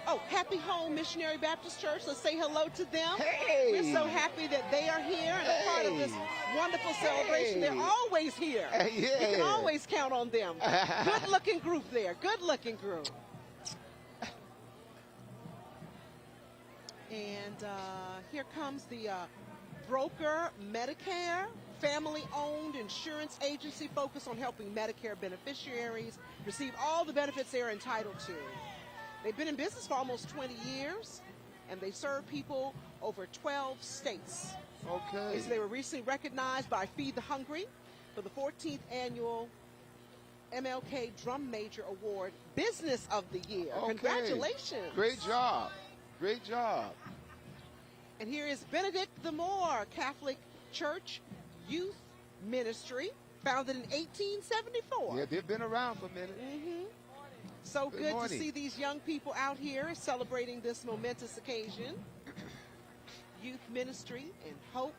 Oh, Happy Home Missionary Baptist Church. Let's say hello to them. Hey! We're so happy that they are here and a part of this wonderful celebration. They're always here. You can always count on them. Good-looking group there. Good-looking group. And here comes the broker Medicare, family-owned insurance agency focused on helping Medicare beneficiaries receive all the benefits they're entitled to. They've been in business for almost 20 years, and they serve people over 12 states. Okay. So they were recently recognized by Feed the Hungry for the 14th annual MLK Drum Major Award, Business of the Year. Okay. Congratulations. Great job. Great job. And here is Benedict the Moore Catholic Church Youth Ministry, founded in 1874. Yeah, they've been around for a minute. So good to see these young people out here celebrating this momentous occasion. Youth Ministry and Hope.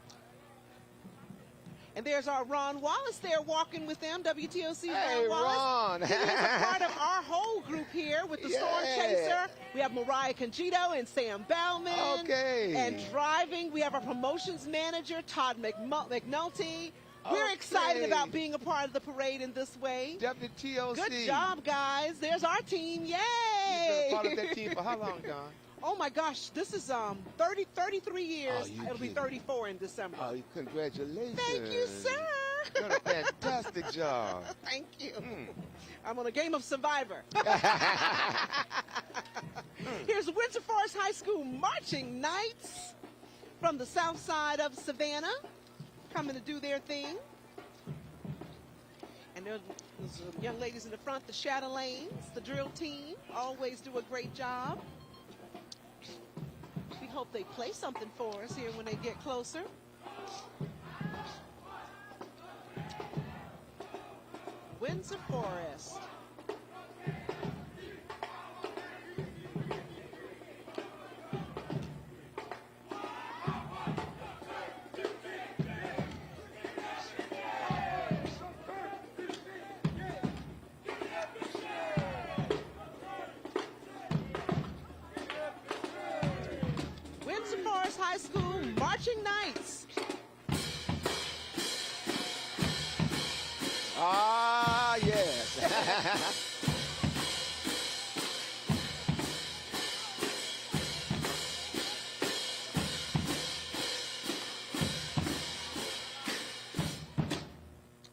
And there's our Ron Wallace there walking with them, WTOC Hey, Wallace. Ron. He is a part of our whole group here with the Storm Chaser. We have Mariah Conjito and Sam Bellman. Okay. And driving, we have our promotions manager, Todd McNulty. We're excited about being a part of the parade in this way. WTOC. Good job, guys. There's our team. Yay! You've been part of that team for how long, Don? Oh my gosh, this is 33 years. It'll be 34 in December. Oh, congratulations. Thank you, sir. You've done a fantastic job. Thank you. I'm on a game of Survivor. Here's the Winter Forest High School Marching Knights from the south side of Savannah, coming to do their thing. And there's young ladies in the front, the Chatelaines, the drill team, always do a great job. We hope they play something for us here when they get closer. Windsor Forest. Windsor Forest High School Marching Knights. Ah, yes.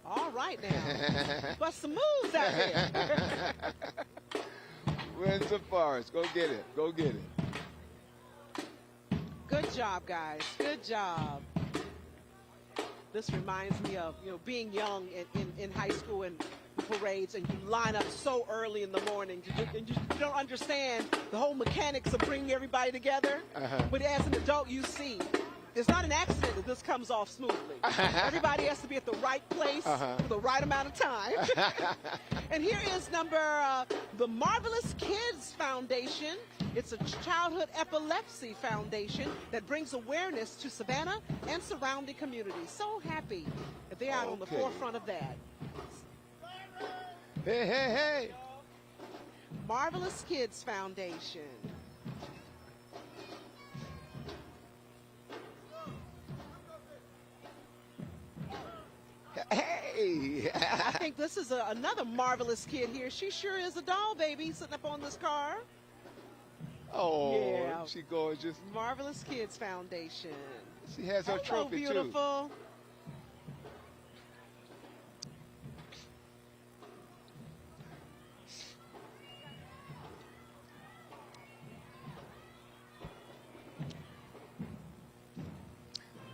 All right now. Bust some moves out here. Windsor Forest. Go get it. Go get it. Good job, guys. Good job. This reminds me of, being young in high school and parades, and you line up so early in the morning. And you don't understand the whole mechanics of bringing everybody together. But as an adult, you see, it's not an accident that this comes off smoothly. Everybody has to be at the right place for the right amount of time. And here is the Marvelous Kids Foundation. It's a childhood epilepsy foundation that brings awareness to Savannah and surrounding communities. So happy that they're out on the forefront of that. Hey, hey, hey. Marvelous Kids Foundation. Hey. I think this is another marvelous kid here. She sure is a doll baby sitting up on this car. Oh, yeah. She gorgeous. Marvelous Kids Foundation. She has her trophy beautiful. too.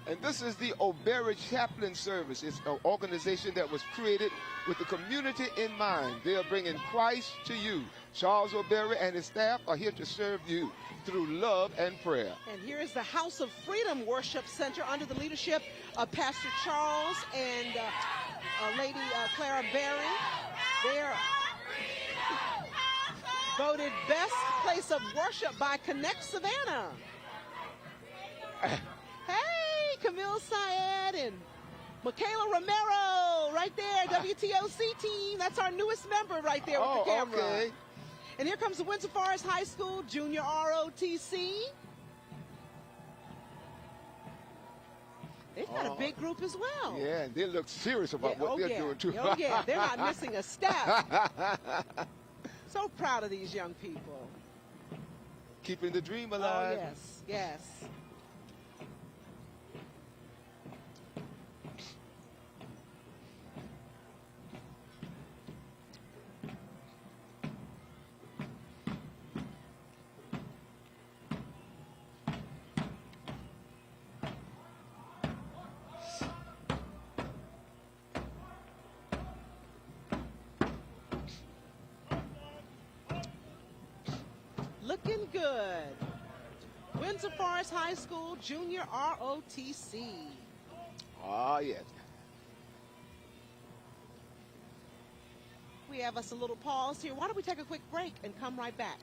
And this is the O'Berry Chaplain Service. It's an organization that was created with the community in mind. They are bringing Christ to you. Charles O'Berry and his staff are here to serve you through love and prayer. And here is the House of Freedom Worship Center under the leadership of Pastor Charles and Lady Clara Berry. They're voted best place of worship by Connect Savannah. Hey, Camille Syed and Michaela Romero, right there, WTOC team. That's our newest member right there with the camera. Okay. And here comes the Windsor Forest High School Junior ROTC. They've got a big group as well. Yeah, and they look serious about what they're doing too. Oh yeah, they're not missing a step. So proud of these young people. Keeping the dream alive. Oh yes, yes. Looking good. Windsor Forest High School Junior ROTC. Ah, yes. We have us a little pause here. Why don't we take a quick break and come right back?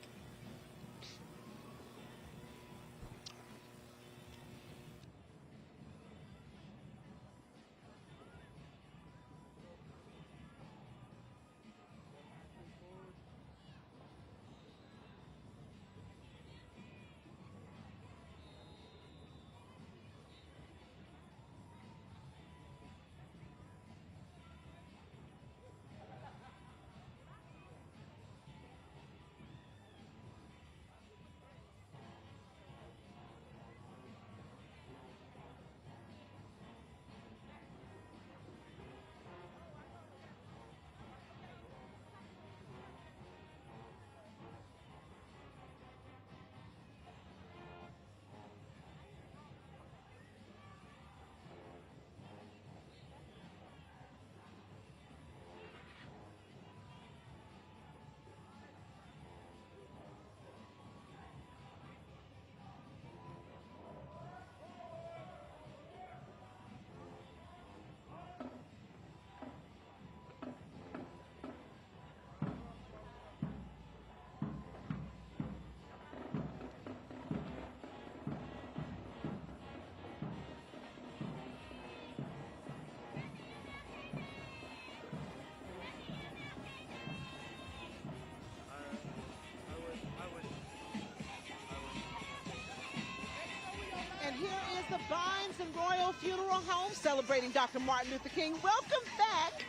Here is the Vines and Royal Funeral Home celebrating Dr. Martin Luther King. Welcome back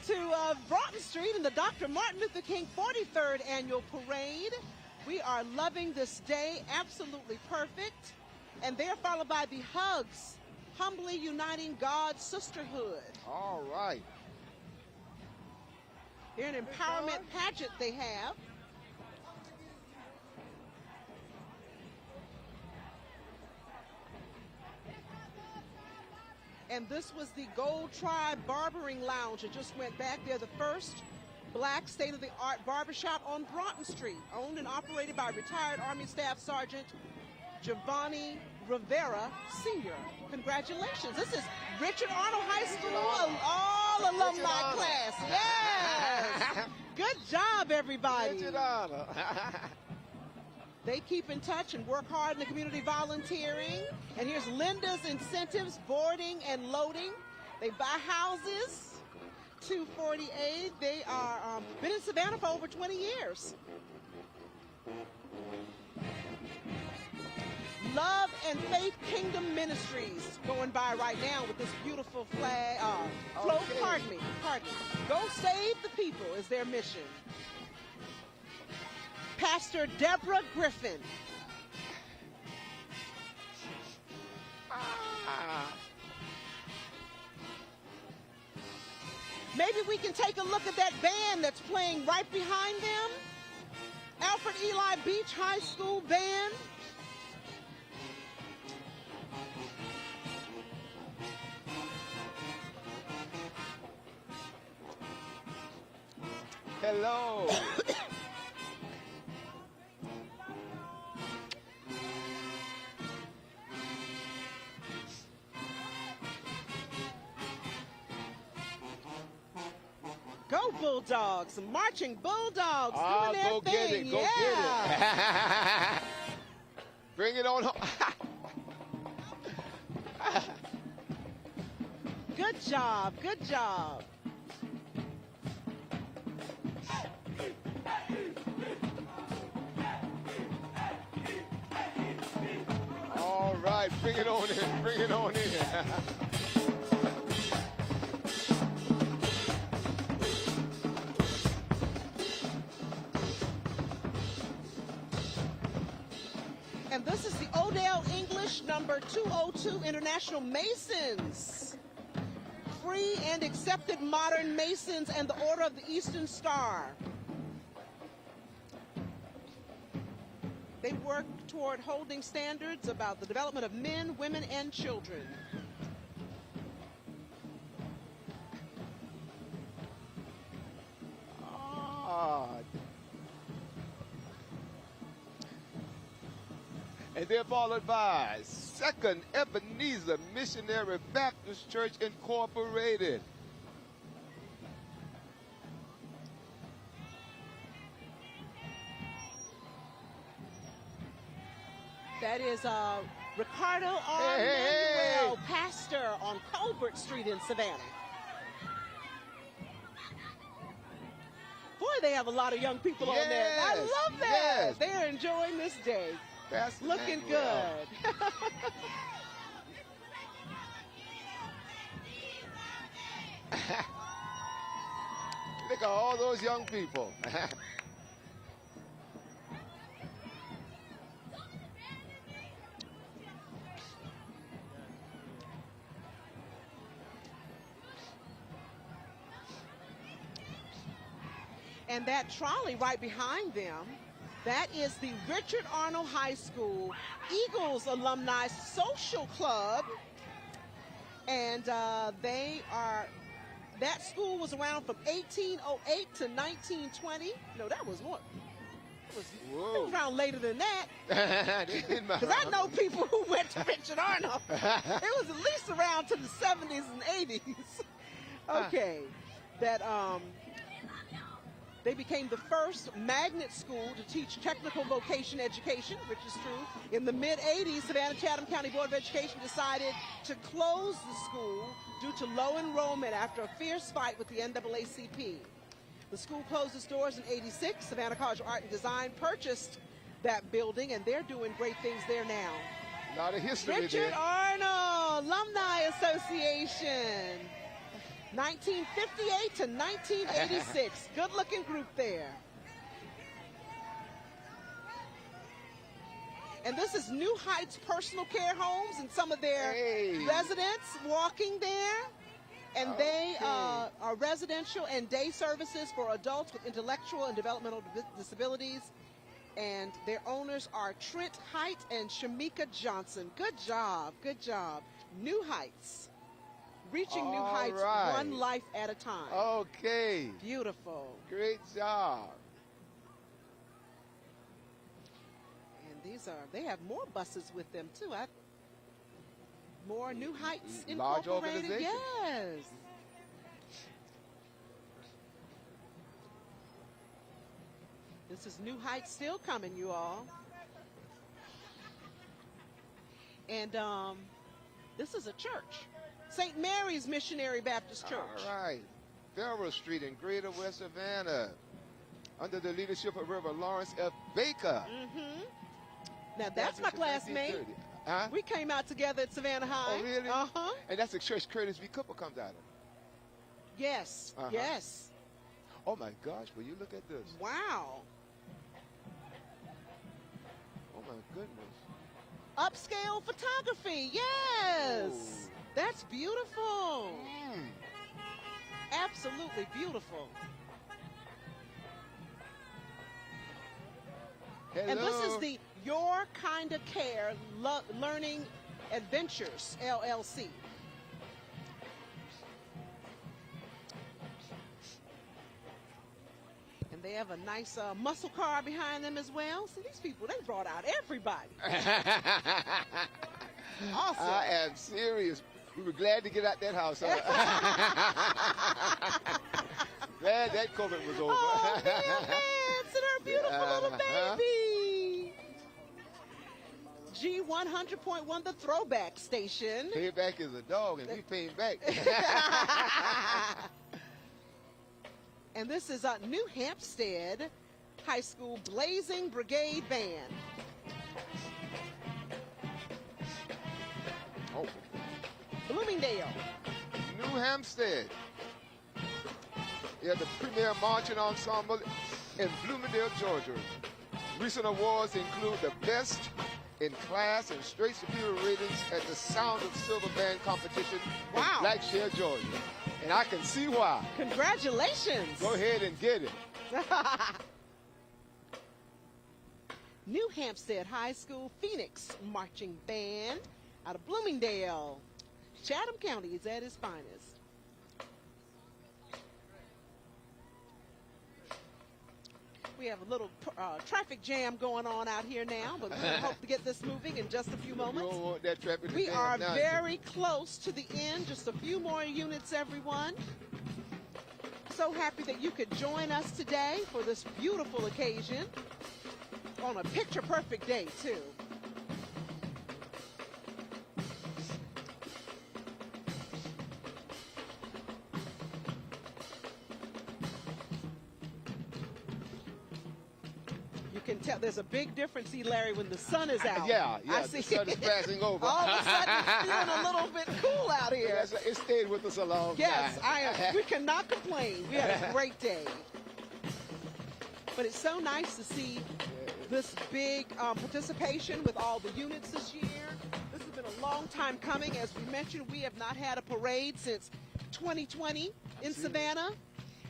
to Broughton Street in the Dr. Martin Luther King 43rd Annual Parade. We are loving this day, absolutely perfect. And they're followed by the Hugs, humbly uniting God's sisterhood. All right. They're an empowerment pageant they have. And this was the Gold Tribe Barbering Lounge. It just went back. They're the first black state-of-the-art barbershop on Broughton Street, owned and operated by retired Army Staff Sergeant Giovanni Rivera Sr. Congratulations. This is Richard Arnold High School, all alumni class. Yes. Good job, everybody. Richard Arnold. They keep in touch and work hard in the community volunteering. And here's Linda's incentives, boarding and loading. They buy houses, 248. They are been in Savannah for over 20 years. Love and Faith Kingdom Ministries going by right now with this beautiful flag. Float, Okay. pardon me. Go save the people is their mission. Pastor Deborah Griffin. Maybe we can take a look at that band that's playing right behind them. Alfred Eli Beach High School Band. Hello. Go Bulldogs, some marching Bulldogs doing their Go thing. get it. Go yeah. get it. Bring it on home. Good job. Good job. All right, bring it on in. Bring it on in. And this is the Odell English number 202 International Masons. Free and accepted modern Masons and the Order of the Eastern Star. They work toward holding standards about the development of men, women, and children. And they're followed by Second Ebenezer Missionary Baptist Church Incorporated. That is Ricardo R. Hey. Manuel, pastor on Colbert Street in Savannah. Boy, they have a lot of young people on there. I Yes, love that. yes. They're enjoying this day. Pastor Looking Manuel. good. Look at all those young people. And that trolley right behind them, that is the Richard Arnold High School Eagles Alumni Social Club. And that school was around from 1808 to 1920. No, that was what? It was around later than that. Because I know people who went to Richard Arnold. It was at least around to the 70s and 80s. Okay. They became the first magnet school to teach technical vocation education, which is true. In the mid-'80s, Savannah-Chatham County Board of Education decided to close the school due to low enrollment after a fierce fight with the NAACP. The school closed its doors in '86. Savannah College of Art and Design purchased that building, and they're doing great things there now. A lot of history Richard there. Arnold Alumni Association. 1958 to 1986. Good-looking group there. And this is New Heights Personal Care Homes and some of their residents walking there. And they are residential and day services for adults with intellectual and developmental disabilities. And their owners are Trent Height and Shamika Johnson. Good job. Good job. New Heights. reaching new All heights right. one life at a time. Okay. Beautiful. Great job. And they have more buses with them too. More New Heights Large Incorporated. organization. Yes. This is New Heights still coming, you all. And this is a church. St. Mary's Missionary Baptist Church. All right. Farrell Street in Greater West Savannah, under the leadership of Reverend Lawrence F. Baker. Mm-hmm. Now, that's my classmate. Huh? We came out together at Savannah High. Oh, really? Uh-huh. And that's the church Curtis V. Cooper comes out of. Yes. Uh-huh. Yes. Oh, my gosh. Will you look at this? Wow. Oh, my goodness. Upscale photography. Yes. Ooh. That's beautiful. Mm. Absolutely beautiful. Hello. And this is the Your Kind of Care Learning Adventures, LLC. And they have a nice muscle car behind them as well. See, these people, they brought out everybody. Awesome. I am serious. We were glad to get out that house. Glad that COVID was over. Oh, man, Lance and her beautiful little baby. G100.1, the throwback station. Payback is a dog, and we paying back. And this is New Hampstead High School Blazing Brigade Band. Oh. Bloomingdale. New Hampstead. Yeah, the premier marching ensemble in Bloomingdale, Georgia. Recent awards include the best in class and straight superior ratings at the Sound of Silver Band competition in Wow. Blackshear, Georgia. And I can see why. Congratulations. Go ahead and get it. New Hampstead High School Phoenix Marching Band out of Bloomingdale. Chatham County is at its finest. We have a little traffic jam going on out here now, but we hope to get this moving in just a few You moments. don't want that traffic to We jam are now. very close to the end, just a few more units, everyone. So happy that you could join us today for this beautiful occasion on a picture-perfect day, too. You can tell there's a big difference, see, Larry, when the sun is out. Yeah, I see. the sun is passing over. All of a sudden, it's feeling a little bit cool out here. Yes, it stayed with us a long Yes, time. we cannot complain. We had a great day. But it's so nice to see this big participation with all the units this year. This has been a long time coming. As we mentioned, we have not had a parade since 2020 in Savannah.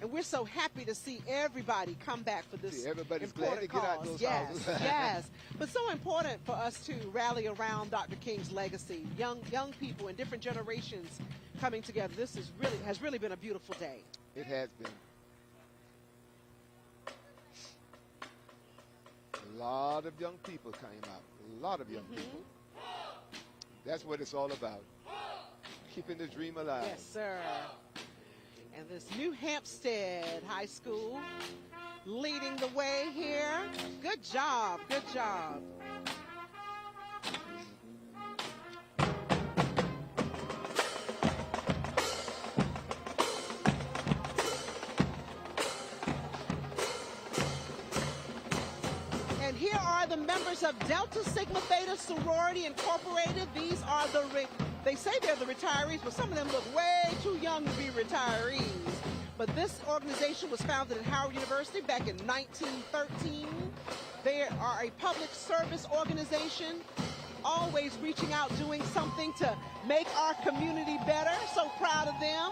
And we're so happy to see everybody come back for this Everybody's glad important to get out cause. those Yes, houses. yes. But so important for us to rally around Dr. King's legacy. Young people in different generations coming together. This has really been a beautiful day. It has been. A lot of young people came out. A lot of young people. That's what it's all about. Keeping the dream alive. Yes, sir. And this New Hampstead High School leading the way here. Good job, good job. And here are the members of Delta Sigma Theta Sorority Incorporated. These are they say they're the retirees, but some of them look way too young to be retirees. But this organization was founded at Howard University back in 1913. They are a public service organization, always reaching out, doing something to make our community better. So proud of them.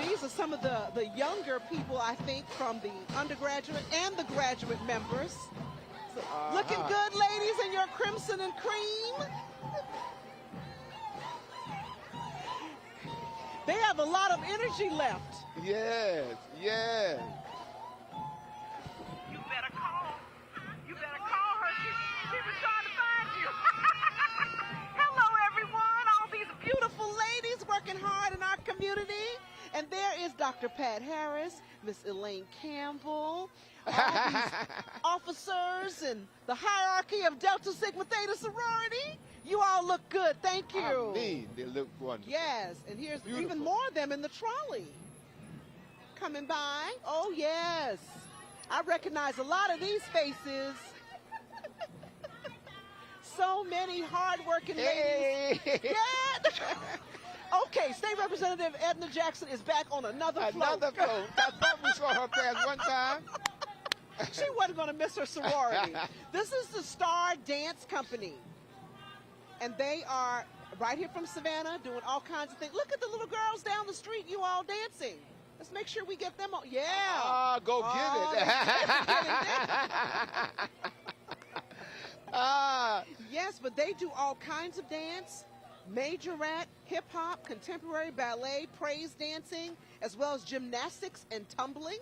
These are some of the younger people, I think, from the undergraduate and the graduate members. So, looking good, ladies, in your crimson and cream. They have a lot of energy left. Yes, yes. You better call. You better call her. She was trying to find you. Hello, everyone. All these beautiful ladies working hard in our community. And there is Dr. Pat Harris, Miss Elaine Campbell, all these officers and the hierarchy of Delta Sigma Theta sorority. You all look good. Thank you. I mean, they look wonderful. Yes, and here's Beautiful. even more of them in the trolley coming by. Oh, yes. I recognize a lot of these faces. So many hard-working ladies. Yeah. Okay, State Representative Edna Jackson is back on another float. Another float. I thought we saw her pass one time. She wasn't going to miss her sorority. This is the Star Dance Company. And they are right here from Savannah doing all kinds of things. Look at the little girls down the street, you all dancing. Let's make sure we get them on. Yeah. Ah, go get it. Ah. Yes, but they do all kinds of dance. Majorette, hip-hop, contemporary ballet, praise dancing, as well as gymnastics and tumbling.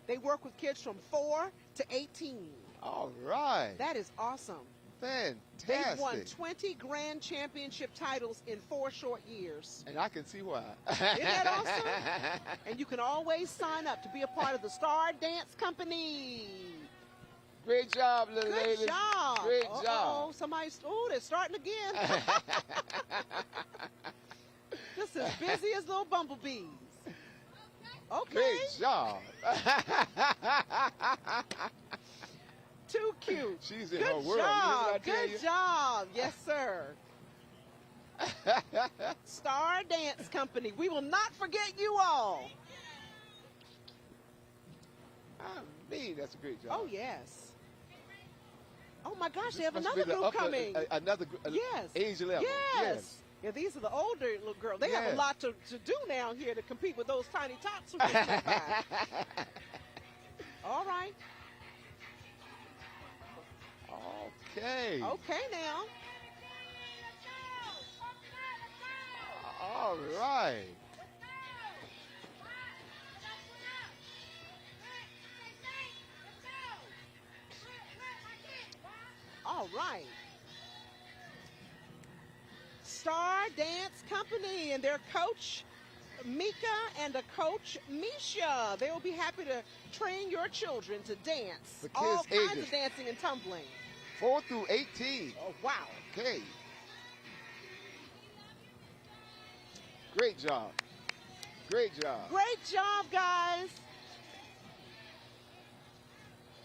They work with kids from 4 to 18. All right. That is awesome. Fantastic. They've won 20 grand championship titles in 4 short years. And I can see why. Isn't that awesome? And you can always sign up to be a part of the Star Dance Company. Great job, little Good ladies. job. Great Uh-oh, job. somebody's, oh, they're starting again. Just as busy as little bumblebees. Okay. Great job. Too cute. She's in Good her world. You hear job. what I tell Good you? job. Yes, sir. Star Dance Company. We will not forget you all. I mean, that's a great job. Oh, yes. Oh, my gosh, they This have must another be the group upper- coming. Another Yes. age level. Yes. Yeah, these are the older little girls. They have Yes. a lot to do now here to compete with those tiny tots who just went by. All right. Okay. Okay, now. All right. All right. Star Dance Company and their coach, Mika, and a coach, Misha. They will be happy to train your children to dance. For kids All kinds ages of dancing and tumbling. 4 through 18. Oh, wow. Okay. Great job. Great job. Great job, guys.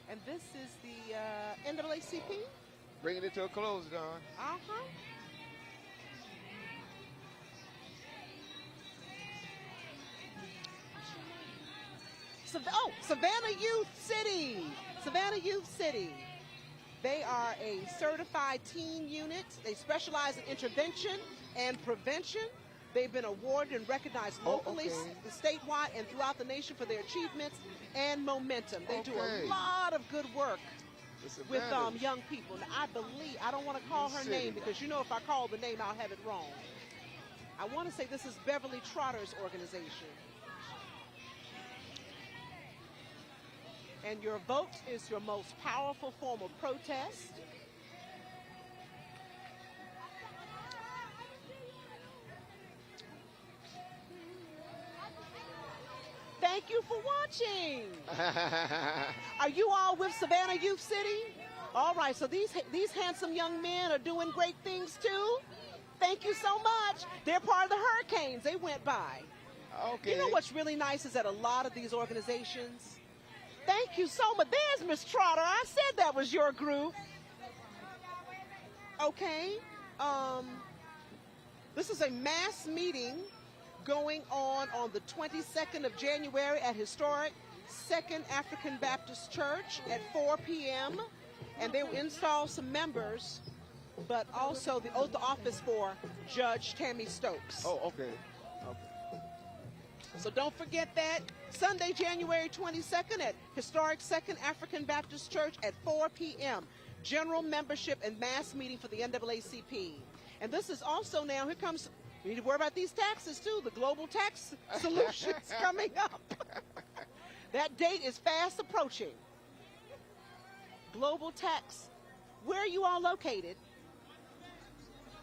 And this is the NAACP. Bringing it to a close, Don. Uh-huh. Savannah Youth City. Savannah Youth City. They are a certified teen unit. They specialize in intervention and prevention. They've been awarded and recognized locally, statewide, and throughout the nation for their achievements and momentum. They do a lot of good work with young people. Now, I don't want to call her name because you know if I call the name, I'll have it wrong. I want to say this is Beverly Trotter's organization. And your vote is your most powerful form of protest. Thank you for watching. Are you all with Savannah Youth City? All right, so these handsome young men are doing great things too. Thank you so much. They're part of the Hurricanes. They went by. Okay. You know what's really nice is that a lot of these organizations, thank you so much. There's Miss Trotter. I said that was your group. Okay. This is a mass meeting going on the 22nd of January at historic Second African Baptist Church at 4 p.m. And they will install some members, but also the oath of office for Judge Tammy Stokes. Oh, okay. So don't forget that. Sunday, January 22nd at historic Second African Baptist Church at 4 p.m. General membership and mass meeting for the NAACP. And this is also now, here We need to worry about these taxes, too, the global tax solutions coming up. That date is fast approaching. Global tax. Where are you all located?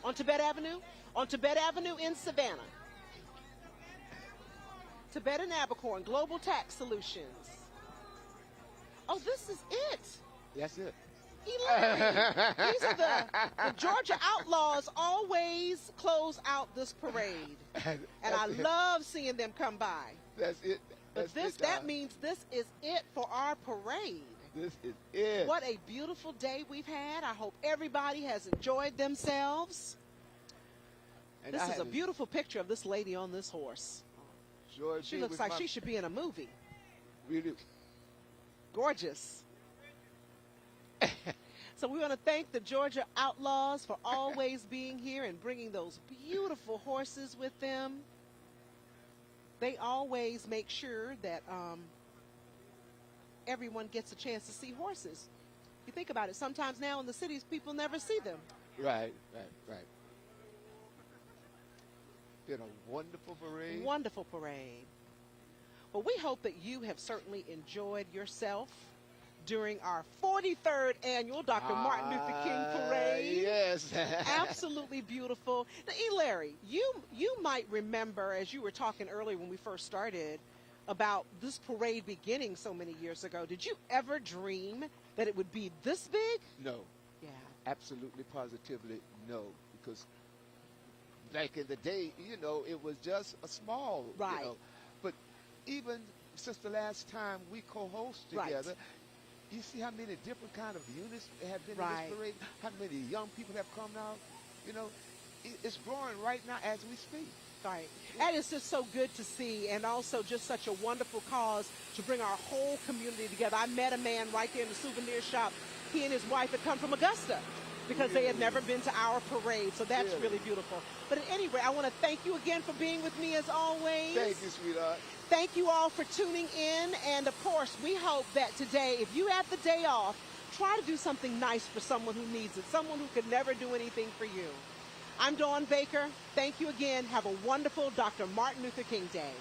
On Tibet Avenue? On Tibet Avenue in Savannah. Tibet and Abercorn, Global Tax Solutions. Oh, this is it. That's it. These are the Georgia Outlaws always close out this parade. And I love seeing them come by. That's it. But that means this is it for our parade. This is it. What a beautiful day we've had. I hope everybody has enjoyed themselves. And this is a beautiful picture of this lady on this horse. She looks like she should be in a movie. Really? Gorgeous. So we want to thank the Georgia Outlaws for always being here and bringing those beautiful horses with them. They always make sure that everyone gets a chance to see horses. You think about it, sometimes now in the cities, people never see them. Right. Been a wonderful parade. Wonderful parade. Well, we hope that you have certainly enjoyed yourself during our 43rd annual Dr. Martin Luther King Parade. Yes. Absolutely beautiful. Now, E. Larry, you might remember, as you were talking earlier when we first started, about this parade beginning so many years ago. Did you ever dream that it would be this big? No. Yeah. Absolutely, positively, no. Because back in the day, it was just a small, right. But even since the last time we co-hosted together, right. You see how many different kind of units have been right. in this parade, how many young people have come out. It's growing right now as we speak. Right. That is just so good to see, and also just such a wonderful cause to bring our whole community together. I met a man right there in the souvenir shop. He and his wife had come from Augusta because they had never been to our parade, so that's really beautiful. But at any rate, I want to thank you again for being with me as always. Thank you, sweetheart. Thank you all for tuning in, and of course, we hope that today, if you have the day off, try to do something nice for someone who needs it, someone who could never do anything for you. I'm Dawn Baker. Thank you again. Have a wonderful Dr. Martin Luther King Day.